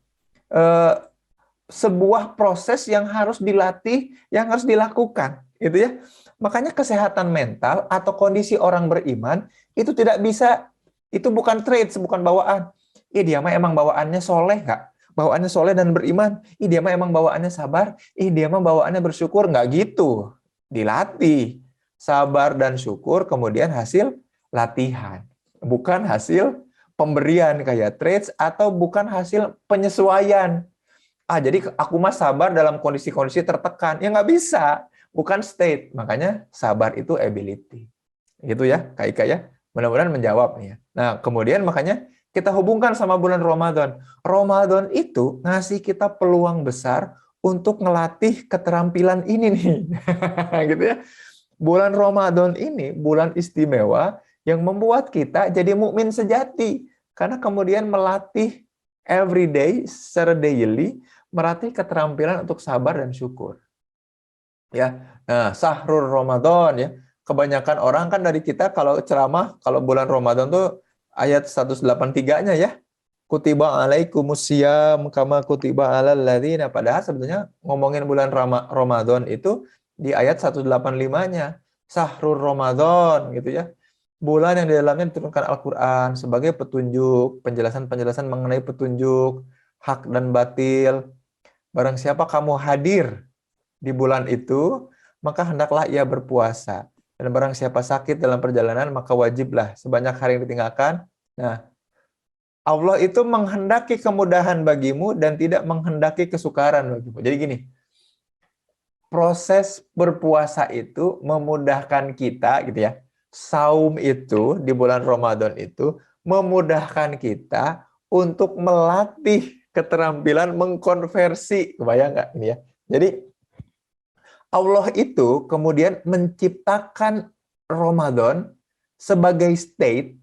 sebuah proses yang harus dilatih, yang harus dilakukan, gitu ya. Makanya kesehatan mental atau kondisi orang beriman itu tidak bisa, itu bukan traits, bukan bawaan. Dia mah emang bawaannya soleh nggak? Bawaannya soleh dan beriman. Dia mah emang bawaannya sabar. Dia mah bawaannya bersyukur. Nggak gitu. Dilatih. Sabar dan syukur kemudian hasil latihan. Bukan hasil pemberian kayak traits atau bukan hasil penyesuaian. Jadi aku mah sabar dalam kondisi-kondisi tertekan. Ya nggak bisa. Bukan state. Makanya sabar itu ability. Gitu ya, Kak Ika ya. Mudah-mudahan menjawab nih ya. Nah, kemudian makanya kita hubungkan sama bulan Ramadan. Ramadan itu ngasih kita peluang besar untuk ngelatih keterampilan ini nih. Gitu ya. Bulan Ramadan ini bulan istimewa yang membuat kita jadi mukmin sejati karena kemudian melatih everyday secara daily, melatih keterampilan untuk sabar dan syukur. Ya. Nah, Sahrul Ramadan ya. Kebanyakan orang kan dari kita kalau ceramah kalau bulan Ramadan tuh ayat 183-nya ya. Kutiba alaikumusiyam kama kutiba alal ladzina. Padahal sebetulnya ngomongin bulan Ramadan itu di ayat 185-nya. Sahrul Ramadan gitu ya. Bulan yang di dalamnya diturunkan Al-Qur'an sebagai petunjuk, penjelasan-penjelasan mengenai petunjuk, hak dan batil. Barang siapa kamu hadir di bulan itu, maka hendaklah ia berpuasa. Dan barang siapa sakit dalam perjalanan, maka wajiblah sebanyak hari yang ditinggalkan. Nah, Allah itu menghendaki kemudahan bagimu dan tidak menghendaki kesukaran bagimu. Jadi gini, proses berpuasa itu memudahkan kita gitu ya. Saum itu di bulan Ramadan itu memudahkan kita untuk melatih keterampilan mengkonversi. Kebayang nggak ini ya? Jadi Allah itu kemudian menciptakan Ramadan sebagai state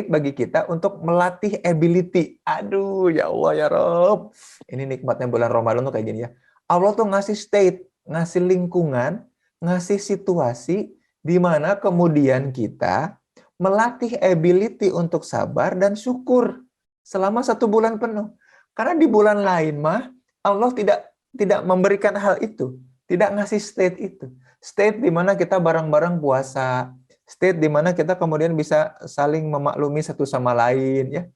bagi kita untuk melatih ability. Aduh, ya Allah ya Rob. Ini nikmatnya bulan Ramadan tuh kayak gini ya. Allah tuh ngasih state, ngasih lingkungan, ngasih situasi di mana kemudian kita melatih ability untuk sabar dan syukur selama 1 bulan penuh. Karena di bulan lain mah Allah tidak memberikan hal itu, tidak ngasih state itu. State di mana kita bareng-bareng puasa, state di mana kita kemudian bisa saling memaklumi satu sama lain ya.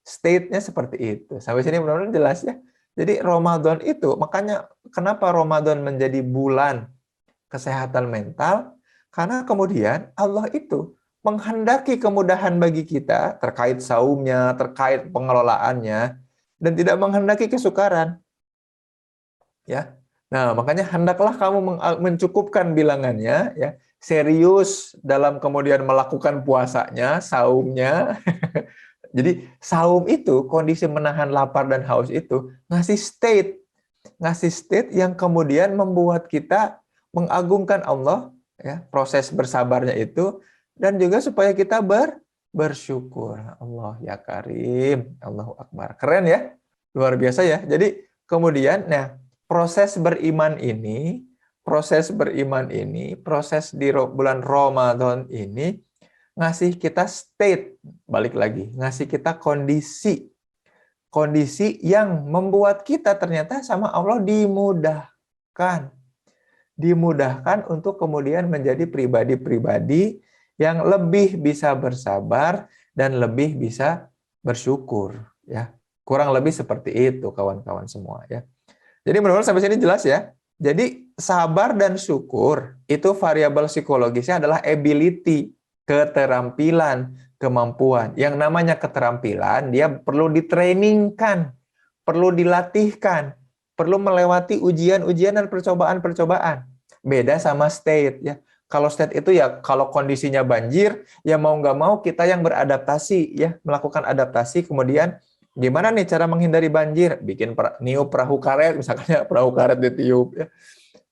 State-nya seperti itu. Sampai sini benar-benar jelas ya. Jadi Ramadan itu, makanya kenapa Ramadan menjadi bulan kesehatan mental? Karena kemudian Allah itu menghendaki kemudahan bagi kita terkait saumnya, terkait pengelolaannya, dan tidak menghendaki kesukaran. Ya. Nah, makanya hendaklah kamu mencukupkan bilangannya ya, serius dalam kemudian melakukan puasanya, saumnya. Jadi saum itu kondisi menahan lapar dan haus itu ngasih state yang kemudian membuat kita mengagungkan Allah ya, proses bersabarnya itu dan juga supaya kita bersyukur. Allah ya Karim, Allahu Akbar. Keren ya? Luar biasa ya. Jadi kemudian proses beriman ini, proses di bulan Ramadan ini ngasih kita state, balik lagi, ngasih kita kondisi yang membuat kita ternyata sama Allah dimudahkan untuk kemudian menjadi pribadi-pribadi yang lebih bisa bersabar dan lebih bisa bersyukur ya. Kurang lebih seperti itu kawan-kawan semua ya. Jadi mudah-mudahan sampai sini jelas ya. Jadi sabar dan syukur itu variabel psikologisnya adalah ability, keterampilan, kemampuan. Yang namanya keterampilan dia perlu ditrainingkan, perlu dilatihkan. perlu melewati ujian-ujian dan percobaan-percobaan. Beda sama state ya. Kalau state itu ya kalau kondisinya banjir, ya mau nggak mau kita yang beradaptasi ya, melakukan adaptasi. Kemudian gimana nih cara menghindari banjir? Bikin niup perahu karet, misalnya perahu karet ditiup ya.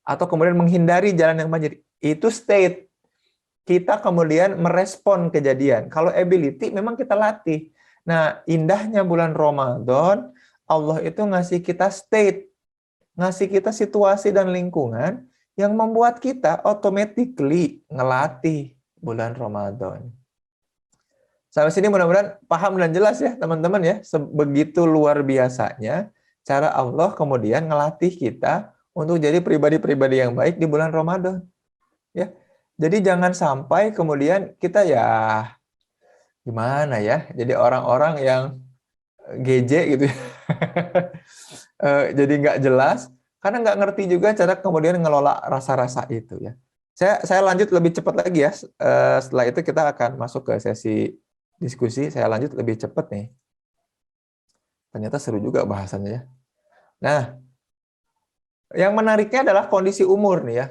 Atau kemudian menghindari jalan yang banjir. Itu state. Kita kemudian merespon kejadian. Kalau ability memang kita latih. Nah, indahnya bulan Ramadan, Allah itu ngasih kita state, ngasih kita situasi dan lingkungan yang membuat kita automatically ngelatih bulan Ramadan. Sampai sini mudah-mudahan paham dan jelas ya teman-teman ya. Sebegitu luar biasanya cara Allah kemudian ngelatih kita untuk jadi pribadi-pribadi yang baik di bulan Ramadan. Ya. Jadi jangan sampai kemudian kita ya gimana ya, jadi orang-orang yang GJ gitu ya. Jadi nggak jelas karena nggak ngerti juga cara kemudian ngelola rasa-rasa itu ya. Saya lanjut lebih cepat lagi ya. Setelah itu kita akan masuk ke sesi diskusi. Saya lanjut lebih cepat nih. Ternyata seru juga bahasannya ya. Nah, yang menariknya adalah kondisi umur nih ya.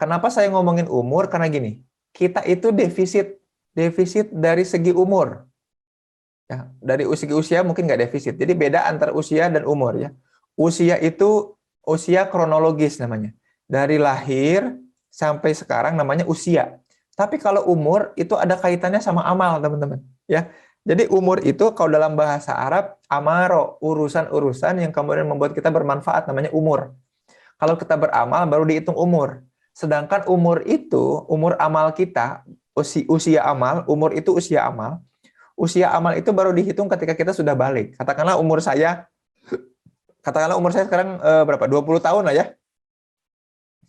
Kenapa saya ngomongin umur? Karena gini, kita itu defisit dari segi umur. Ya, dari segi usia mungkin nggak defisit. Jadi beda antara usia dan umur ya. Usia itu usia kronologis namanya. Dari lahir sampai sekarang namanya usia. Tapi kalau umur itu ada kaitannya sama amal, teman-teman. Ya. Jadi umur itu kalau dalam bahasa Arab amaro, urusan-urusan yang kemudian membuat kita bermanfaat namanya umur. Kalau kita beramal baru dihitung umur. Sedangkan umur itu, umur amal kita, usia amal, umur itu usia amal. Usia amal itu baru dihitung ketika kita sudah balik. Katakanlah umur saya sekarang berapa? 20 tahun lah ya.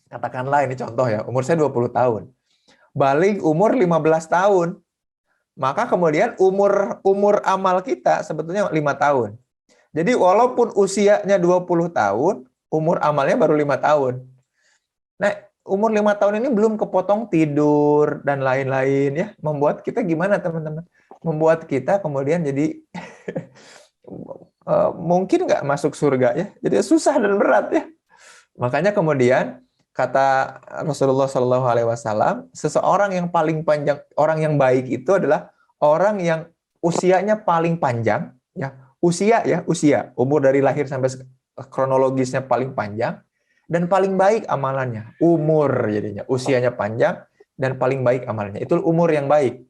Katakanlah ini contoh ya, umur saya 20 tahun. Balik umur 15 tahun. Maka kemudian umur amal kita sebetulnya 5 tahun. Jadi walaupun usianya 20 tahun, umur amalnya baru 5 tahun. Nah, umur 5 tahun ini belum kepotong tidur dan lain-lain ya. Membuat kita gimana teman-teman? Membuat kita kemudian jadi mungkin nggak masuk surga ya. Jadi susah dan berat ya. Makanya kemudian kata Rasulullah SAW, seseorang yang paling panjang, orang yang baik itu adalah orang yang usianya paling panjang ya. Usia, umur dari lahir sampai kronologisnya paling panjang dan paling baik amalannya. Umur jadinya, usianya panjang dan paling baik amalannya. Itu umur yang baik.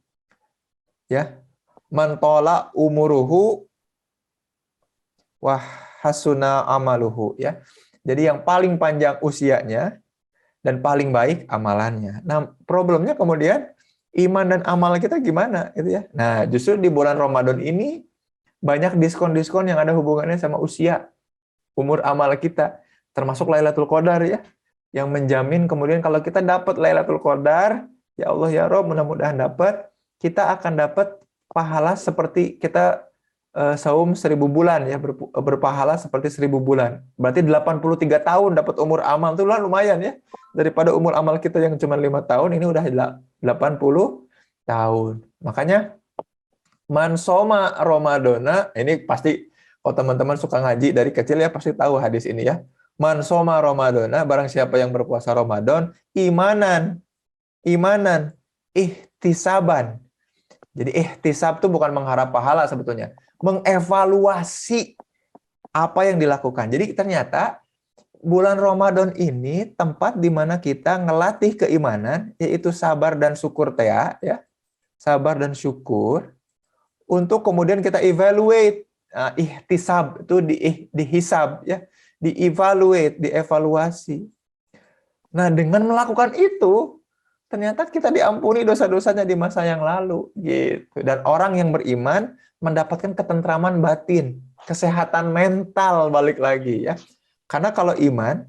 Ya. Mantola umuruhu wah hasuna amaluhu ya. Jadi yang paling panjang usianya dan paling baik amalannya. Nah, problemnya kemudian iman dan amal kita gimana gitu ya. Nah, justru di bulan Ramadan ini banyak diskon-diskon yang ada hubungannya sama usia, umur amal kita, termasuk Lailatul Qadar ya. Yang menjamin kemudian kalau kita dapat Lailatul Qadar, ya Allah ya Rob, mudah-mudahan dapat, kita akan dapat pahala seperti kita saum 1000 bulan ya, berpahala seperti 1000 bulan. Berarti 83 tahun dapat umur amal itu lumayan ya. Daripada umur amal kita yang cuma 5 tahun, ini udah 80 tahun. Makanya man soma Ramadana, ini pasti kalau teman-teman suka ngaji dari kecil ya pasti tahu hadis ini ya. Man soma Ramadana, barang siapa yang berpuasa Ramadan, imanan, ihtisaban. Jadi ihtisab itu bukan mengharap pahala sebetulnya, mengevaluasi apa yang dilakukan. Jadi ternyata bulan Ramadan ini tempat di mana kita ngelatih keimanan, yaitu sabar dan syukur ya. Sabar dan syukur untuk kemudian kita evaluate. Ihtisab itu dihisab ya, dievaluasi. Nah, dengan melakukan itu ternyata kita diampuni dosa-dosanya di masa yang lalu gitu. Dan orang yang beriman mendapatkan ketentraman batin, kesehatan mental balik lagi ya. Karena kalau iman,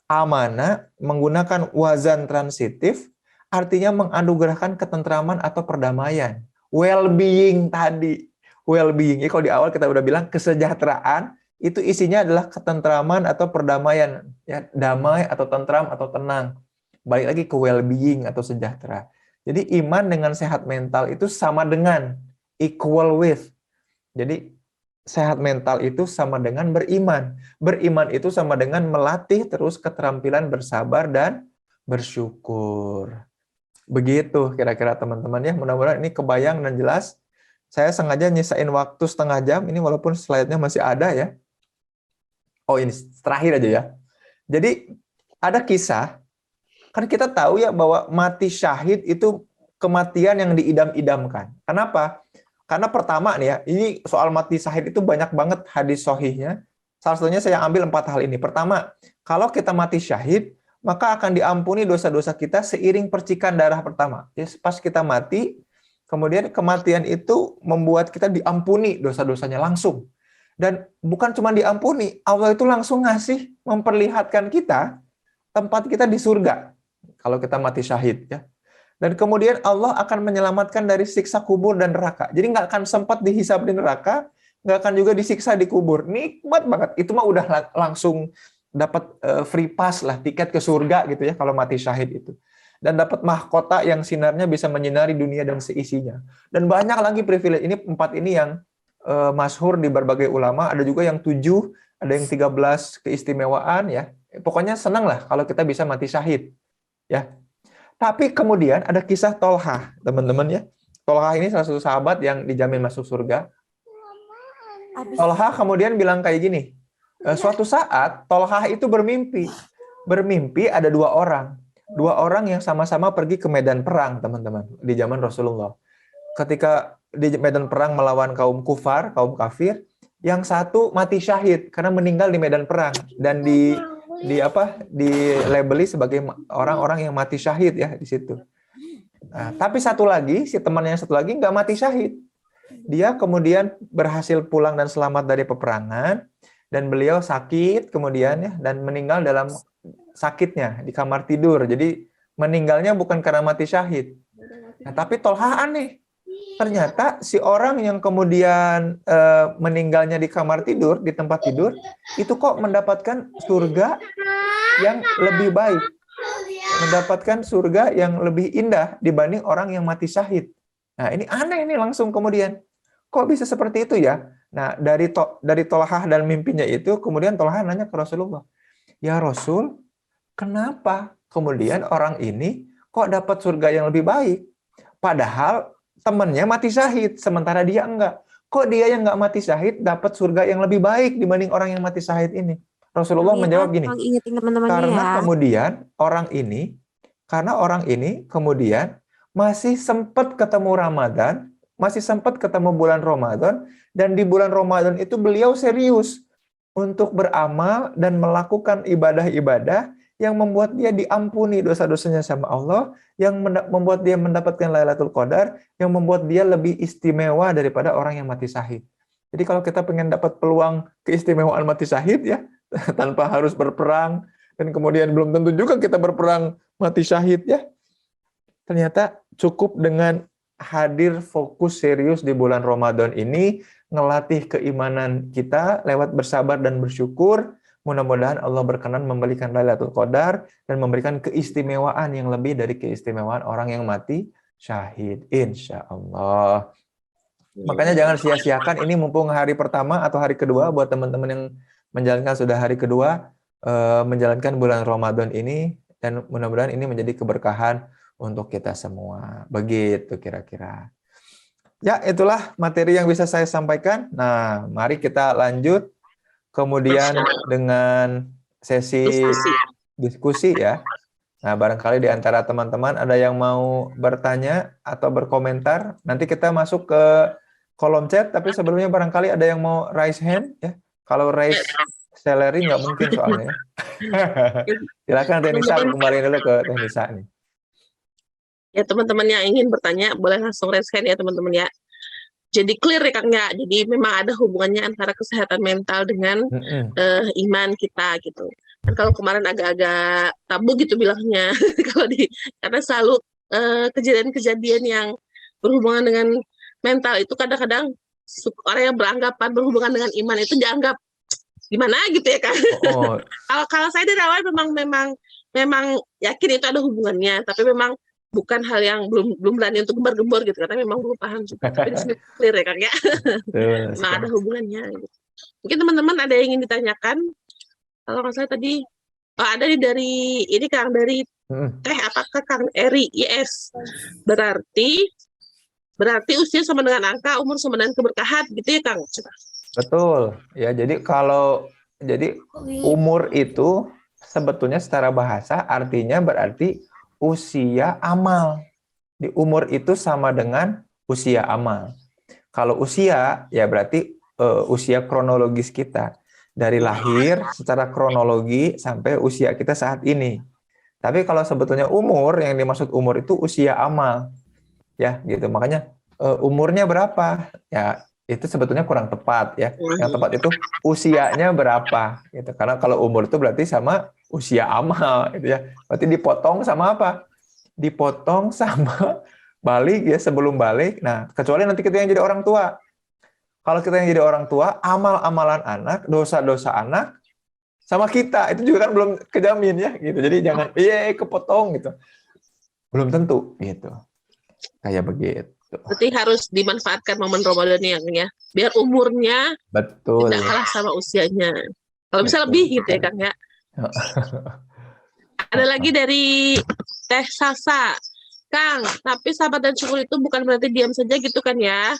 amanah menggunakan wazan transitif artinya menganugerahkan ketentraman atau perdamaian, well-being tadi. Well-being. Jadi kalau di awal kita udah bilang kesejahteraan itu isinya adalah ketentraman atau perdamaian, ya, damai atau tentram atau tenang. Balik lagi ke well-being atau sejahtera. Jadi iman dengan sehat mental itu sama dengan equal with. Jadi sehat mental itu sama dengan beriman. Beriman itu sama dengan melatih terus keterampilan bersabar dan bersyukur. Begitu kira-kira teman-teman ya. Mudah-mudahan ini kebayang dan jelas. Saya sengaja nyisain waktu setengah jam ini walaupun slide-nya masih ada ya. Oh ini terakhir aja ya. Jadi ada kisah, kan kita tahu ya bahwa mati syahid itu kematian yang diidam-idamkan. Kenapa? Karena pertama nih ya, ini soal mati syahid itu banyak banget hadis sahihnya. Salah satunya saya ambil 4 hal ini. Pertama, kalau kita mati syahid, maka akan diampuni dosa-dosa kita seiring percikan darah pertama. Jadi pas kita mati, kemudian kematian itu membuat kita diampuni dosa-dosanya langsung. Dan bukan cuma diampuni, Allah itu langsung ngasih memperlihatkan kita tempat kita di surga. Kalau kita mati syahid ya. Dan kemudian Allah akan menyelamatkan dari siksa kubur dan neraka. Jadi nggak akan sempat dihisab di neraka, nggak akan juga disiksa di kubur. Nikmat banget. Itu mah udah langsung dapat free pass lah, tiket ke surga gitu ya kalau mati syahid itu. Dan dapat mahkota yang sinarnya bisa menyinari dunia dan seisinya. Dan banyak lagi privilege. Ini 4 ini yang masyhur di berbagai ulama. Ada juga yang 7, ada yang 13 keistimewaan ya. Pokoknya senang lah kalau kita bisa mati syahid. Ya. Tapi kemudian ada kisah Tolha, teman-teman ya. Tolha ini salah satu sahabat yang dijamin masuk surga. Tolha kemudian bilang kayak gini, suatu saat Tolha itu bermimpi. Bermimpi ada 2 orang. 2 orang yang sama-sama pergi ke medan perang, teman-teman, di zaman Rasulullah. Ketika di medan perang melawan kaum kufar, kaum kafir, yang satu mati syahid karena meninggal di medan perang dan dilabeli sebagai orang-orang yang mati syahid ya di situ. Nah, tapi satu lagi, si temannya satu lagi nggak mati syahid. Dia kemudian berhasil pulang dan selamat dari peperangan dan beliau sakit kemudian ya dan meninggal dalam sakitnya di kamar tidur. Jadi meninggalnya bukan karena mati syahid. Nah, tapi Tolha aneh. Ternyata si orang yang kemudian meninggalnya di kamar tidur, di tempat tidur, itu kok mendapatkan surga yang lebih baik. Mendapatkan surga yang lebih indah dibanding orang yang mati syahid. Nah, ini aneh nih langsung kemudian. Kok bisa seperti itu ya? Nah, dari Tolhah dan mimpinya itu, kemudian Tolhah nanya ke Rasulullah. Ya Rasul, kenapa kemudian orang ini kok dapat surga yang lebih baik? Padahal temannya mati syahid, sementara dia enggak. Kok dia yang enggak mati syahid dapat surga yang lebih baik dibanding orang yang mati syahid ini? Rasulullah menjawab gini, karena kemudian orang ini kemudian masih sempat ketemu Ramadan, masih sempat ketemu bulan Ramadan, dan di bulan Ramadan itu beliau serius untuk beramal dan melakukan ibadah-ibadah yang membuat dia diampuni dosa-dosanya sama Allah, yang membuat dia mendapatkan Lailatul Qadar, yang membuat dia lebih istimewa daripada orang yang mati syahid. Jadi kalau kita pengen dapat peluang keistimewaan mati syahid ya, tanpa harus berperang, dan kemudian belum tentu juga kita berperang mati syahid ya, ternyata cukup dengan hadir fokus serius di bulan Ramadan ini, ngelatih keimanan kita lewat bersabar dan bersyukur. Mudah-mudahan Allah berkenan memberikan Lailatul Qadar dan memberikan keistimewaan yang lebih dari keistimewaan orang yang mati syahid. Insya Allah. Makanya jangan sia-siakan ini mumpung hari pertama atau hari kedua buat teman-teman yang menjalankan sudah hari kedua, menjalankan bulan Ramadan ini, dan mudah-mudahan ini menjadi keberkahan untuk kita semua. Begitu kira-kira. Ya, itulah materi yang bisa saya sampaikan. Nah, mari kita lanjut. Kemudian dengan sesi diskusi ya. Nah, barangkali di antara teman-teman ada yang mau bertanya atau berkomentar. Nanti kita masuk ke kolom chat, tapi sebelumnya barangkali ada yang mau raise hand ya. Kalau raise salary nggak mungkin soalnya. Silakan Tenisa, kembali dulu ke Tenisa nih. Ya, teman-teman yang ingin bertanya boleh langsung raise hand ya teman-teman ya. Jadi clear ya Kang ya. Jadi memang ada hubungannya antara kesehatan mental dengan iman kita gitu. Dan kalau kemarin agak-agak tabu gitu bilangnya karena selalu kejadian-kejadian yang berhubungan dengan mental itu kadang-kadang orang yang beranggapan berhubungan dengan iman itu dianggap gimana gitu ya Kang. Kalau saya dari awal memang yakin itu ada hubungannya, tapi memang bukan hal yang belum berani untuk gembar-gembor gitu karena memang belum paham juga. Tapi di sini clear ya Kang ya. Betul Memang ada sekali. hubungannya gitu. Mungkin teman-teman ada yang ingin ditanyakan. Kalau nggak salah tadi ada nih dari ini Kang dari Mm, apakah Kang Eri? Yes. Berarti usia sama dengan angka, umur sama dengan keberkahan gitu ya Kang. Coba. betul. Ya, jadi umur itu sebetulnya secara bahasa artinya berarti usia amal. Di umur itu sama dengan usia amal. Kalau usia ya berarti usia kronologis kita dari lahir secara kronologi sampai usia kita saat ini. Tapi kalau sebetulnya umur yang dimaksud umur itu usia amal ya gitu. Makanya umurnya berapa? Ya itu sebetulnya kurang tepat ya. Yang tepat itu usianya berapa gitu. Karena kalau umur itu berarti sama usia amal gitu ya. Berarti dipotong sama apa? Dipotong sama balik ya sebelum balik. Nah, kecuali nanti kita yang jadi orang tua. Kalau kita yang jadi orang tua, amal-amalan anak, dosa-dosa anak sama kita itu juga kan belum kejamin ya gitu. Jadi jangan kepotong gitu. Belum tentu gitu. Kayak begitu. Berarti harus dimanfaatkan momen Ramadan yang ya, biar umurnya Betul. tidak kalah sama usianya. Kalau bisa Betul lebih gitu ya sekali. Kang ya. Ada lagi dari Teh Sasa. Kang, tapi sabar dan syukur itu bukan berarti diam saja gitu kan ya.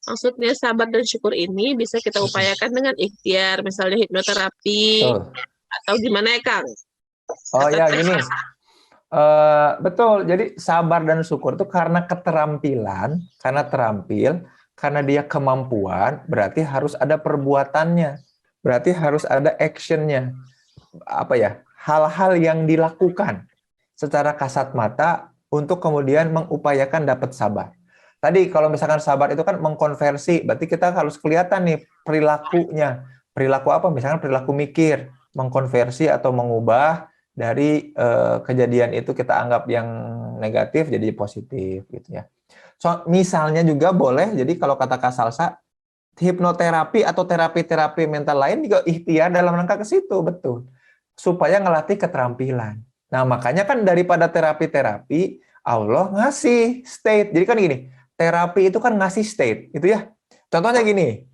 Maksudnya sabar dan syukur ini bisa kita upayakan dengan ikhtiar, misalnya hipnoterapi Betul. atau gimana ya Kang? Oh Kata ya Teh gini, Sasa. betul. Jadi sabar dan syukur itu karena keterampilan, karena terampil, karena dia kemampuan, berarti harus ada perbuatannya, berarti harus ada actionnya. Apa ya? Hal-hal yang dilakukan secara kasat mata untuk kemudian mengupayakan dapat sabar. Tadi kalau misalkan sabar itu kan mengkonversi, berarti kita harus kelihatan nih perilakunya. Perilaku apa? Misalkan perilaku mikir, mengkonversi atau mengubah dari kejadian itu kita anggap yang negatif jadi positif gitu ya. So, misalnya juga boleh, jadi kalau kata Kak Salsa, hipnoterapi atau terapi-terapi mental lain juga ikhtiar dalam rangka ke situ, betul. Supaya ngelatih keterampilan. Nah, makanya kan daripada terapi-terapi, Allah ngasih state. Jadi kan gini, terapi itu kan ngasih state, gitu ya. Contohnya gini,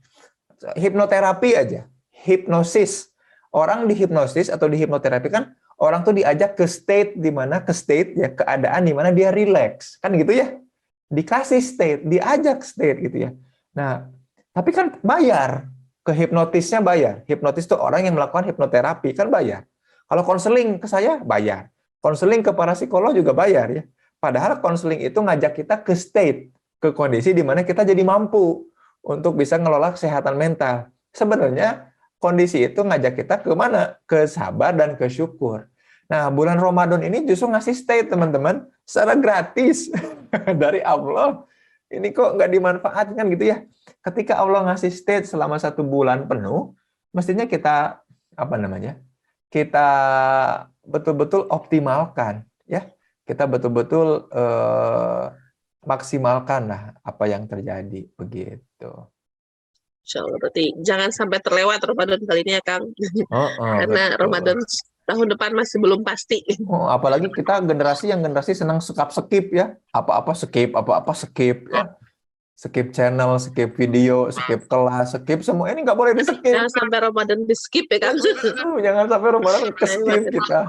hipnoterapi aja, hipnosis. Orang di hipnosis atau di hipnoterapi kan orang tuh diajak ke state di mana ke state ya keadaan di mana dia relax, kan gitu ya. Dikasih state, diajak state gitu ya. Nah, tapi kan bayar, ke hipnotisnya bayar. Hipnotis itu orang yang melakukan hipnoterapi kan bayar. Kalau konseling ke saya bayar. Konseling ke para psikolog juga bayar ya. Padahal konseling itu ngajak kita ke state, ke kondisi di mana kita jadi mampu untuk bisa ngelola kesehatan mental. Sebenarnya kondisi itu ngajak kita ke mana? Ke sabar dan ke syukur. Nah, bulan Ramadan ini justru ngasih state teman-teman secara gratis dari Allah. Ini kok nggak dimanfaatkan gitu ya? Ketika Allah ngasih state selama 1 bulan penuh, mestinya kita apa namanya? Kita betul-betul optimalkan, ya. Kita betul-betul maksimalkan lah apa yang terjadi begitu. Insya Allah, berarti jangan sampai terlewat Ramadan kali ini ya Kang. Karena Betul. Ramadan tahun depan masih belum pasti. Oh, apalagi kita generasi senang skip ya. Apa-apa skip ya. Skip channel, skip video, skip kelas, skip semua ini nggak boleh di skip. Jangan sampai Ramadan di skip ya Kang. Jangan sampai Ramadan ke skip kita.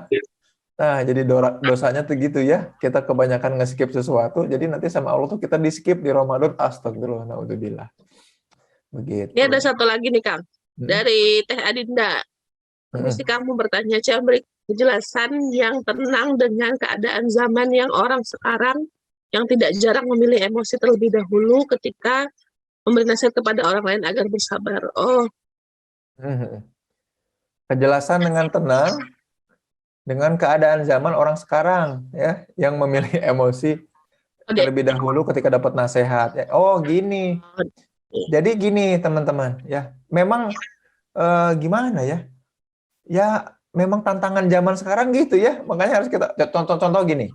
Nah, jadi dosanya tuh gitu ya. Kita kebanyakan nge-skip sesuatu, jadi nanti sama Allah tuh kita di-skip di Ramadan. Astagfirullah, naudzubillah. Ini ada Begitu. satu lagi nih Kang. Dari Teh Adinda. Mesti kamu bertanya, coba beri kejelasan yang tenang dengan keadaan zaman yang orang sekarang yang tidak jarang memilih emosi terlebih dahulu ketika memberi nasihat kepada orang lain agar bersabar. Oh, Kejelasan dengan tenang dengan keadaan zaman orang sekarang ya yang memilih emosi terlebih dahulu ketika dapat nasihat ya. Oh, gini. Jadi gini, teman-teman, ya. Memang gimana ya? Ya, memang tantangan zaman sekarang gitu ya. Makanya harus kita contoh-contoh gini.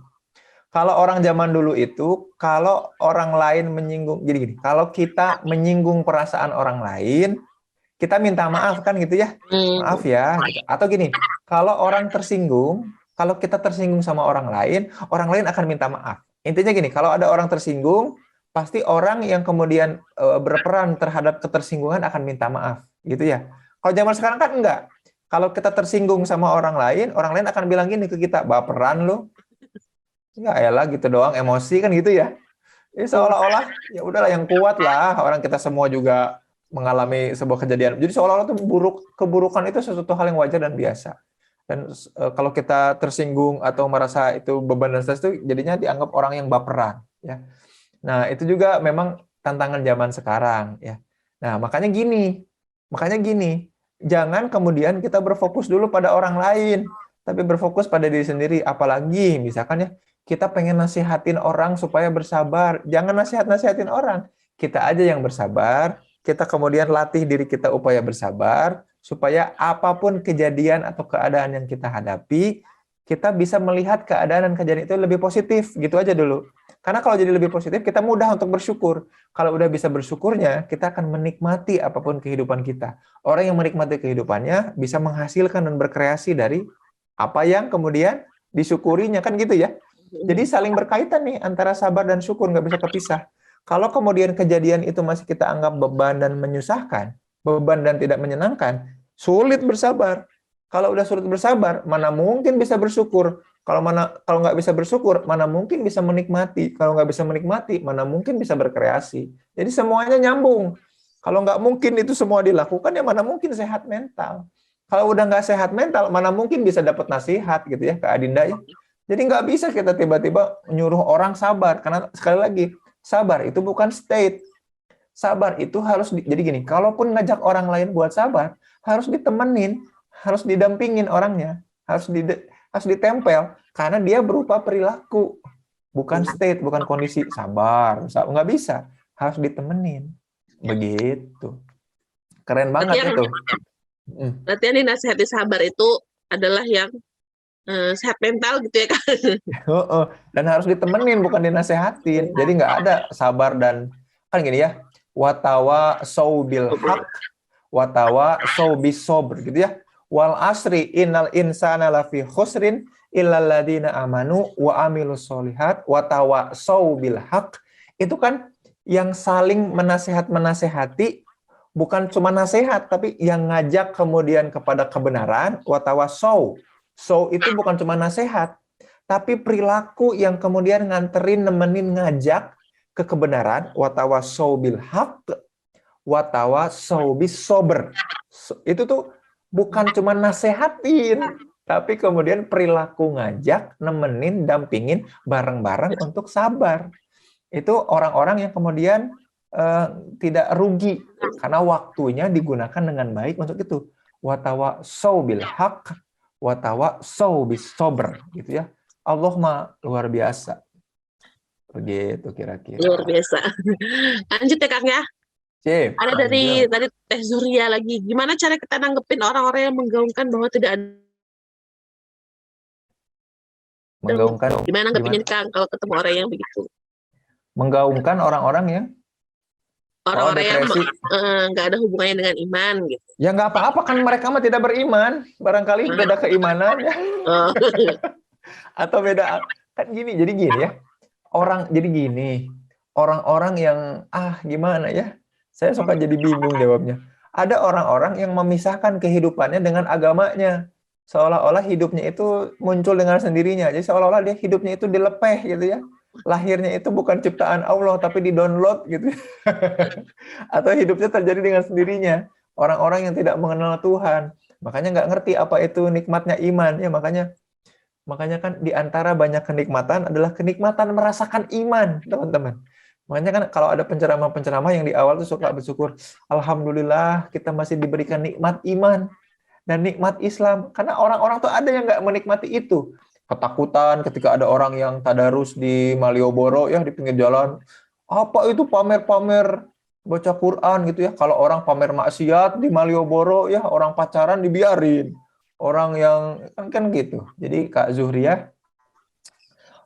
Kalau orang zaman dulu itu, kalau orang lain menyinggung, jadi gini, kalau kita menyinggung perasaan orang lain, kita minta maaf kan gitu ya. Maaf ya, gitu. Atau gini, kalau orang tersinggung, kalau kita tersinggung sama orang lain akan minta maaf. Intinya gini, kalau ada orang tersinggung, pasti orang yang kemudian berperan terhadap ketersinggungan akan minta maaf, gitu ya. Kalau zaman sekarang kan enggak. Kalau kita tersinggung sama orang lain akan bilang gini ke kita, baperan lu. Enggak ya lah gitu doang, emosi kan gitu ya. Jadi seolah-olah ya udahlah yang kuat lah, orang kita semua juga mengalami sebuah kejadian. Jadi seolah-olah tuh keburukan itu sesuatu hal yang wajar dan biasa. Dan kalau kita tersinggung atau merasa itu beban dan stres itu jadinya dianggap orang yang baperan ya. Nah, itu juga memang tantangan zaman sekarang ya. Nah, makanya gini, jangan kemudian kita berfokus dulu pada orang lain, tapi berfokus pada diri sendiri. Apalagi misalkan ya, kita pengen nasihatin orang supaya bersabar. Jangan nasihatin orang. Kita aja yang bersabar, kita kemudian latih diri kita upaya bersabar, supaya apapun kejadian atau keadaan yang kita hadapi, kita bisa melihat keadaan dan kejadian itu lebih positif. Gitu aja dulu. Karena kalau jadi lebih positif, kita mudah untuk bersyukur. Kalau udah bisa bersyukurnya, kita akan menikmati apapun kehidupan kita. Orang yang menikmati kehidupannya bisa menghasilkan dan berkreasi dari apa yang kemudian disyukurinya, kan gitu ya. Jadi saling berkaitan nih antara sabar dan syukur, nggak bisa kepisah. Kalau kemudian kejadian itu masih kita anggap beban dan menyusahkan, beban dan tidak menyenangkan, sulit bersabar. Kalau udah sulit bersabar, mana mungkin bisa bersyukur. Kalau nggak bisa bersyukur, mana mungkin bisa menikmati. Kalau nggak bisa menikmati, mana mungkin bisa berkreasi. Jadi semuanya nyambung. Kalau nggak mungkin itu semua dilakukan, ya mana mungkin sehat mental. Kalau udah nggak sehat mental, mana mungkin bisa dapat nasihat gitu ya, Kak Adinda ya. Jadi nggak bisa kita tiba-tiba nyuruh orang sabar. Karena sekali lagi, sabar itu bukan state. Sabar itu harus, jadi gini, kalaupun ngajak orang lain buat sabar, harus ditemenin, harus didampingin orangnya, harus ditempel, karena dia berupa perilaku, bukan state, bukan kondisi. Sabar, nggak bisa, harus ditemenin. Begitu. Keren banget itu. Berarti yang dinasihati sabar itu adalah yang sehat mental gitu ya Kak. Dan harus ditemenin, bukan dinasehatin. Jadi nggak ada sabar dan, kan gini ya, watawa saubil haq, watawa saubis sobr gitu ya. Wal asri innal insana lafi khusrin illal ladzina amanu wa amilus solihat watawa saubil haq. Itu kan yang saling menasehati, bukan cuma nasihat, tapi yang ngajak kemudian kepada kebenaran, watawasau. So itu bukan cuma nasihat, tapi perilaku yang kemudian nganterin, nemenin, ngajak ke kebenaran, watawasau bil haq, watawasau bis sober. Itu tuh bukan cuma nasehatin, tapi kemudian perilaku ngajak, nemenin, dampingin bareng-bareng untuk sabar. Itu orang-orang yang kemudian tidak rugi karena waktunya digunakan dengan baik untuk itu. Watawasau bil haq, watawasau bis sober, gitu ya. Allah mah luar biasa. Begitu kira-kira. Luar biasa. Lanjut ya Kang ya. Sip, Ada dari tadi Teh Zuria lagi. Gimana cara kita nanggepin orang-orang yang menggaungkan bahwa tidak ada? Menggaungkan. Gimana nanggepinnya Kang kalau ketemu orang yang begitu? Menggaungkan orang-orang yang orang-orang yang nggak ada hubungannya dengan iman gitu. Ya nggak apa-apa, kan mereka mah tidak beriman. Barangkali beda keimanan ya. Atau beda, kan gini, jadi gini ya. Orang-orang yang gimana ya? Saya suka jadi bingung jawabnya. Ada orang-orang yang memisahkan kehidupannya dengan agamanya. Seolah-olah hidupnya itu muncul dengan sendirinya. Jadi seolah-olah dia hidupnya itu dilepeh gitu ya. Lahirnya itu bukan ciptaan Allah, tapi di-download gitu. Atau hidupnya terjadi dengan sendirinya. Orang-orang yang tidak mengenal Tuhan. Makanya nggak ngerti apa itu nikmatnya iman. Ya makanya kan di antara banyak kenikmatan adalah kenikmatan merasakan iman, teman-teman. Makanya kan kalau ada penceramah-penceramah yang di awal tuh suka bersyukur, alhamdulillah kita masih diberikan nikmat iman dan nikmat Islam. Karena orang-orang tuh ada yang nggak menikmati itu. Ketakutan ketika ada orang yang tadarus di Malioboro ya, di pinggir jalan. Apa itu pamer-pamer baca Quran gitu ya. Kalau orang pamer maksiat di Malioboro ya, orang pacaran dibiarin. Orang yang kan gitu. Jadi Kak Zuhriah,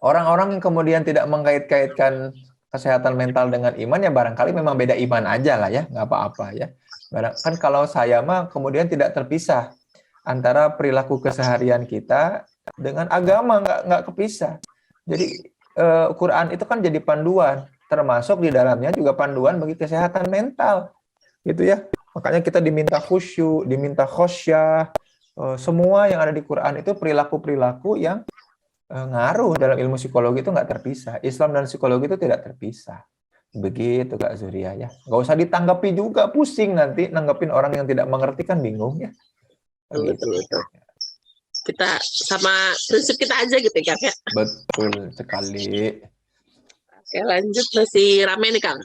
orang-orang yang kemudian tidak mengkait-kaitkan kesehatan mental dengan iman ya barangkali memang beda iman aja lah ya, nggak apa-apa ya. Kan kalau saya mah kemudian tidak terpisah antara perilaku keseharian kita dengan agama, nggak kepisah. Jadi Quran itu kan jadi panduan, termasuk di dalamnya juga panduan bagi kesehatan mental, gitu ya. Makanya kita diminta khusyuk, diminta khosyah, semua yang ada di Quran itu perilaku-perilaku yang ngaruh dalam ilmu psikologi itu nggak terpisah. Islam dan psikologi itu tidak terpisah. Begitu Kak Zuria ya. Nggak usah ditanggapi juga, pusing nanti nanggepin orang yang tidak mengerti kan bingung ya. Begitu. Betul. Kita sama prinsip kita aja gitu ya, Kang, ya. Betul sekali. Oke, lanjut, masih rame nih Kang.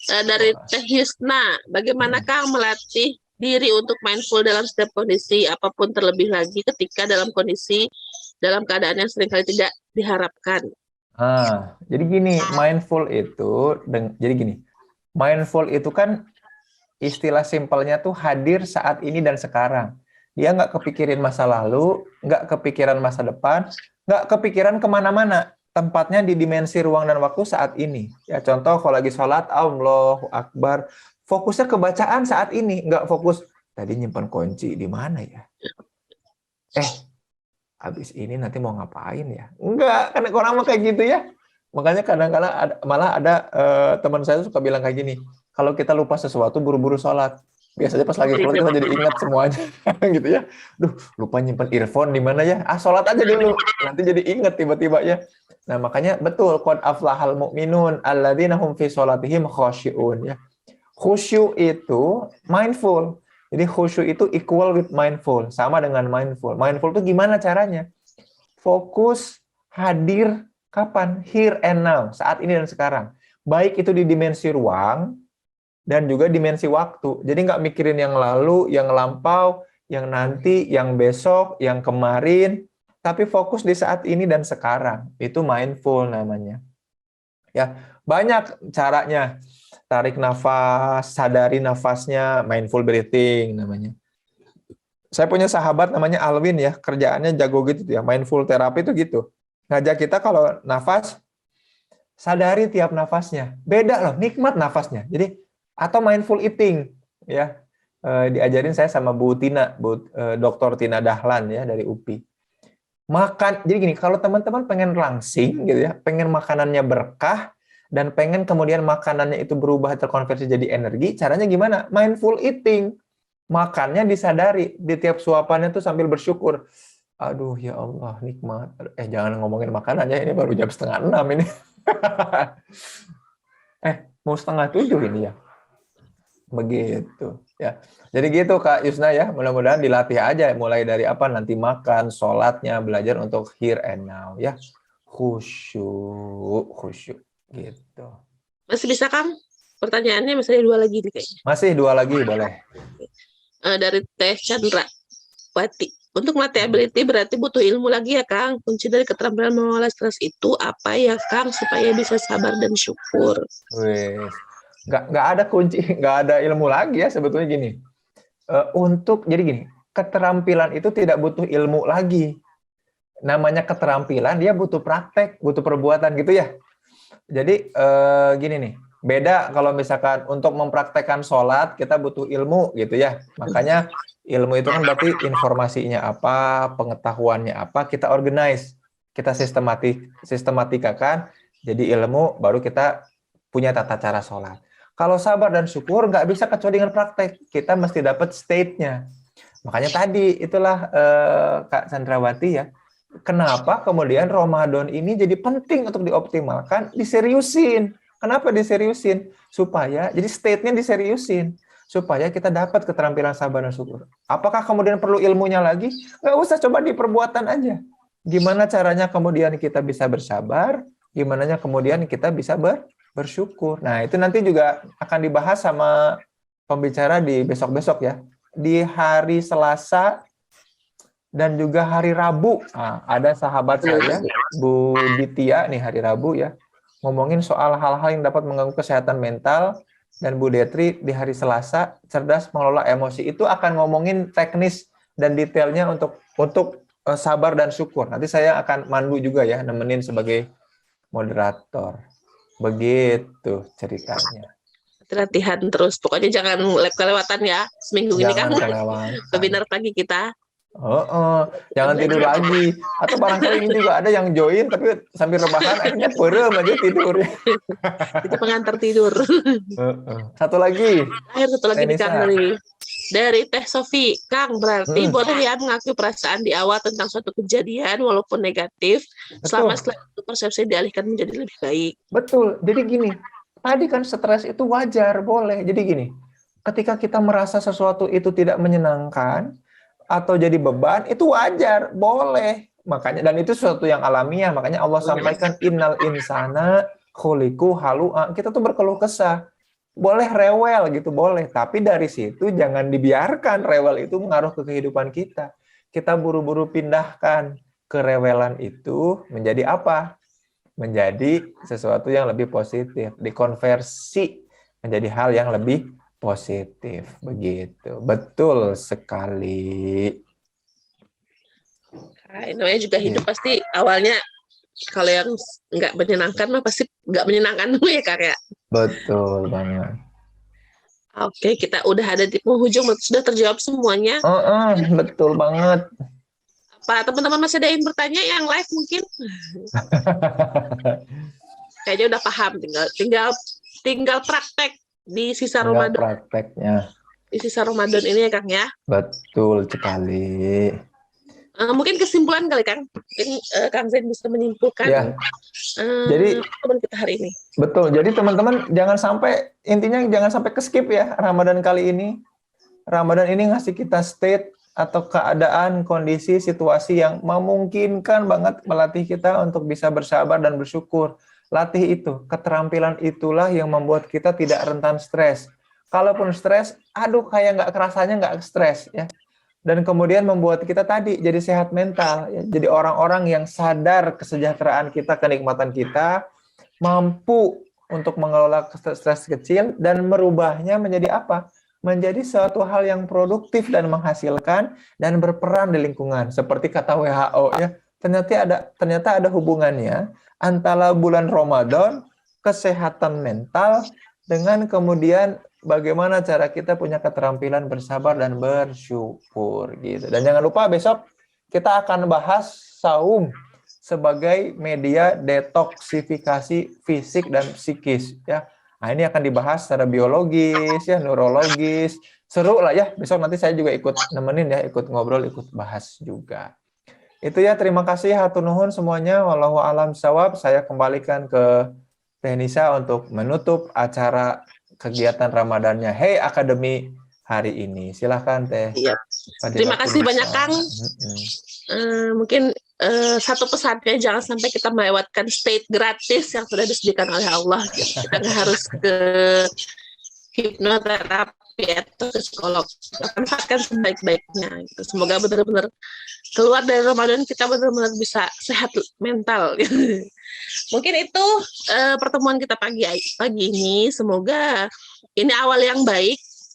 Dari Teh Yusna, bagaimana Kang melatih diri untuk mindful dalam setiap kondisi apapun, terlebih lagi ketika dalam keadaan yang seringkali tidak diharapkan. Jadi gini, mindful itu kan istilah simpelnya tuh hadir saat ini dan sekarang. Dia nggak kepikirin masa lalu, nggak kepikiran masa depan, nggak kepikiran kemana-mana. Tempatnya di dimensi ruang dan waktu saat ini. Ya contoh kalau lagi sholat, Allahu Akbar, fokusnya ke bacaan saat ini, nggak fokus tadi nyimpan kunci di mana ya. Habis ini nanti mau ngapain ya? Enggak, kan orang mah kayak gitu ya. Makanya kadang-kadang malah ada teman saya suka bilang kayak gini, kalau kita lupa sesuatu buru-buru sholat, biasanya pas lagi sholat kita jadi ingat semuanya, gitu ya. Duh, lupa nyimpan earphone di mana ya? Sholat aja dulu, nanti jadi ingat tiba-tiba ya. Nah, makanya betul, qad aflahal mu'minun alladzina hum fi sholatihim khasyi'un ya. Khusyuk itu mindful. Jadi khusyuk itu equal with mindful, sama dengan mindful. Mindful itu gimana caranya? Fokus, hadir, kapan? Here and now, saat ini dan sekarang. Baik itu di dimensi ruang, dan juga dimensi waktu. Jadi nggak mikirin yang lalu, yang lampau, yang nanti, yang besok, yang kemarin, tapi fokus di saat ini dan sekarang. Itu mindful namanya. Ya, banyak caranya. Tarik nafas, sadari nafasnya, mindful breathing namanya. Saya punya sahabat namanya Alwin ya, kerjaannya jago gitu ya, mindful terapi itu gitu. Ngajak kita kalau nafas, sadari tiap nafasnya. Beda loh, nikmat nafasnya. Jadi atau mindful eating ya, diajarin saya sama Bu Tina, Dr. Tina Dahlan ya dari UPI. Makan, jadi gini, kalau teman-teman pengen langsing gitu ya, pengen makanannya berkah dan pengen kemudian makanannya itu berubah terkonversi jadi energi, caranya gimana? Mindful eating. Makannya disadari, di tiap suapannya tuh sambil bersyukur. Aduh ya Allah, nikmat. Jangan ngomongin makanannya, ini baru jam 5:30 ini. Mau 6:30 ini ya. Begitu ya. Jadi gitu Kak Yusna ya, mudah-mudahan dilatih aja mulai dari apa nanti makan, sholatnya, belajar untuk here and now ya. Khusyuk gitu. Masih bisa Kang? Pertanyaannya masih ada 2 lagi nih kayaknya. Masih 2 lagi boleh. Dari Teh Chandra Wati. Untuk melatih ability berarti butuh ilmu lagi ya Kang. Kunci dari keterampilan mengelola stres itu apa ya Kang supaya bisa sabar dan syukur? Wes. Nggak ada kunci, nggak ada ilmu lagi ya sebetulnya gini. Jadi gini, keterampilan itu tidak butuh ilmu lagi. Namanya keterampilan dia butuh praktek, butuh perbuatan gitu ya. Jadi gini nih, beda kalau misalkan untuk mempraktekkan sholat kita butuh ilmu gitu ya. Makanya ilmu itu kan berarti informasinya apa, pengetahuannya apa, kita organize, kita sistematikakan. Jadi ilmu baru kita punya tata cara sholat. Kalau sabar dan syukur nggak bisa kecuali dengan praktek. Kita mesti dapat state-nya. Makanya tadi itulah Kak Chandrawati ya. Kenapa kemudian Ramadan ini jadi penting untuk dioptimalkan, diseriusin. Kenapa diseriusin? Supaya, jadi state-nya diseriusin. Supaya kita dapat keterampilan sabar dan syukur. Apakah kemudian perlu ilmunya lagi? Nggak usah, coba di perbuatan aja. Gimana caranya kemudian kita bisa bersabar? Gimana kemudian kita bisa bersyukur. Nah, itu nanti juga akan dibahas sama pembicara di besok-besok ya. Di hari Selasa dan juga hari Rabu. Nah, ada sahabat saya, Bu Ditya nih hari Rabu ya, ngomongin soal hal-hal yang dapat mengganggu kesehatan mental, dan Bu Detri di hari Selasa, cerdas mengelola emosi. Itu akan ngomongin teknis dan detailnya untuk sabar dan syukur. Nanti saya akan mandu juga ya, nemenin sebagai moderator. Begitu ceritanya. Latihan terus, pokoknya jangan kelewatan ya seminggu ini kan. Kelewatan. Webinar pagi kita. Jangan tidur lagi. Atau barangkali ini juga ada yang join tapi sambil rebahan akhirnya perem aja tidur. Itu pengantar tidur. Satu lagi, Akhir satu lagi nih Kang Tenisa. dari Teh Sofi. Kang, berarti Mm, boleh ya mengakui perasaan di awal tentang suatu kejadian walaupun negatif, selama betul, setelah itu persepsi dialihkan menjadi lebih baik. betul. Jadi gini, tadi kan stres itu wajar, boleh. Jadi gini, ketika kita merasa sesuatu itu tidak menyenangkan atau jadi beban, itu wajar, boleh. Makanya dan itu sesuatu yang alamiah. Makanya Allah sampaikan innal insana khuliqu halu'a. Kita tuh berkeluh kesah. Boleh rewel gitu, boleh. Tapi dari situ jangan dibiarkan rewel itu mengaruh ke kehidupan kita. Kita buru-buru pindahkan kerewelan itu menjadi apa? Menjadi sesuatu yang lebih positif. Dikonversi menjadi hal yang lebih positif. Begitu. Betul sekali. Nah, namanya juga hidup pasti awalnya kalau yang nggak menyenangkan mah pasti nggak menyenangkan dulu ya Kak ya. Betul banget. Oke, kita udah ada di penghujung, sudah terjawab semuanya. Betul banget. Apa teman-teman masih ada yang bertanya yang live mungkin? Kayaknya udah paham, tinggal praktek di sisa Tinggal Ramadan. prakteknya. Di sisa Ramadan ini ya Kang ya. Betul sekali. Mungkin kesimpulan kali Kang. Mungkin Kang Zain bisa menyimpulkan Ya, jadi teman kita hari ini. betul. Jadi teman-teman intinya jangan sampai ke-skip ya Ramadan kali ini. Ramadan ini ngasih kita state atau keadaan, kondisi, situasi yang memungkinkan banget melatih kita untuk bisa bersabar dan bersyukur. Latih itu, keterampilan itulah yang membuat kita tidak rentan stres. Kalaupun stres, aduh kayak nggak kerasanya nggak stres ya. Dan kemudian membuat kita tadi jadi sehat mental, ya. Jadi orang-orang yang sadar kesejahteraan kita, kenikmatan kita, mampu untuk mengelola stres kecil dan merubahnya menjadi apa? Menjadi suatu hal yang produktif dan menghasilkan dan berperan di lingkungan. Seperti kata WHO ya, ternyata ada hubungannya antara bulan Ramadan, kesehatan mental dengan kemudian bagaimana cara kita punya keterampilan bersabar dan bersyukur gitu. Dan jangan lupa besok kita akan bahas saum sebagai media detoksifikasi fisik dan psikis ya. Nah, ini akan dibahas secara biologis ya, neurologis. Seru lah ya. Besok nanti saya juga ikut nemenin ya, ikut ngobrol, ikut bahas juga. Itu ya, terima kasih hatur nuhun semuanya. Wallahu alam shawab. Saya kembalikan ke Tenisa untuk menutup acara kegiatan Ramadannya Hey Academy hari ini. Silahkan Teh. Iya. Terima kasih banyak Kang. Mungkin satu pesannya, jangan sampai kita melewatkan state gratis yang sudah disediakan oleh Allah. Kita nggak harus ke hipnoterapi atau ke psikolog. Kita manfaatkan sebaik-baiknya. Semoga benar-benar keluar dari Ramadan kita benar-benar bisa sehat mental. Mungkin itu pertemuan kita pagi ini. Semoga ini awal yang baik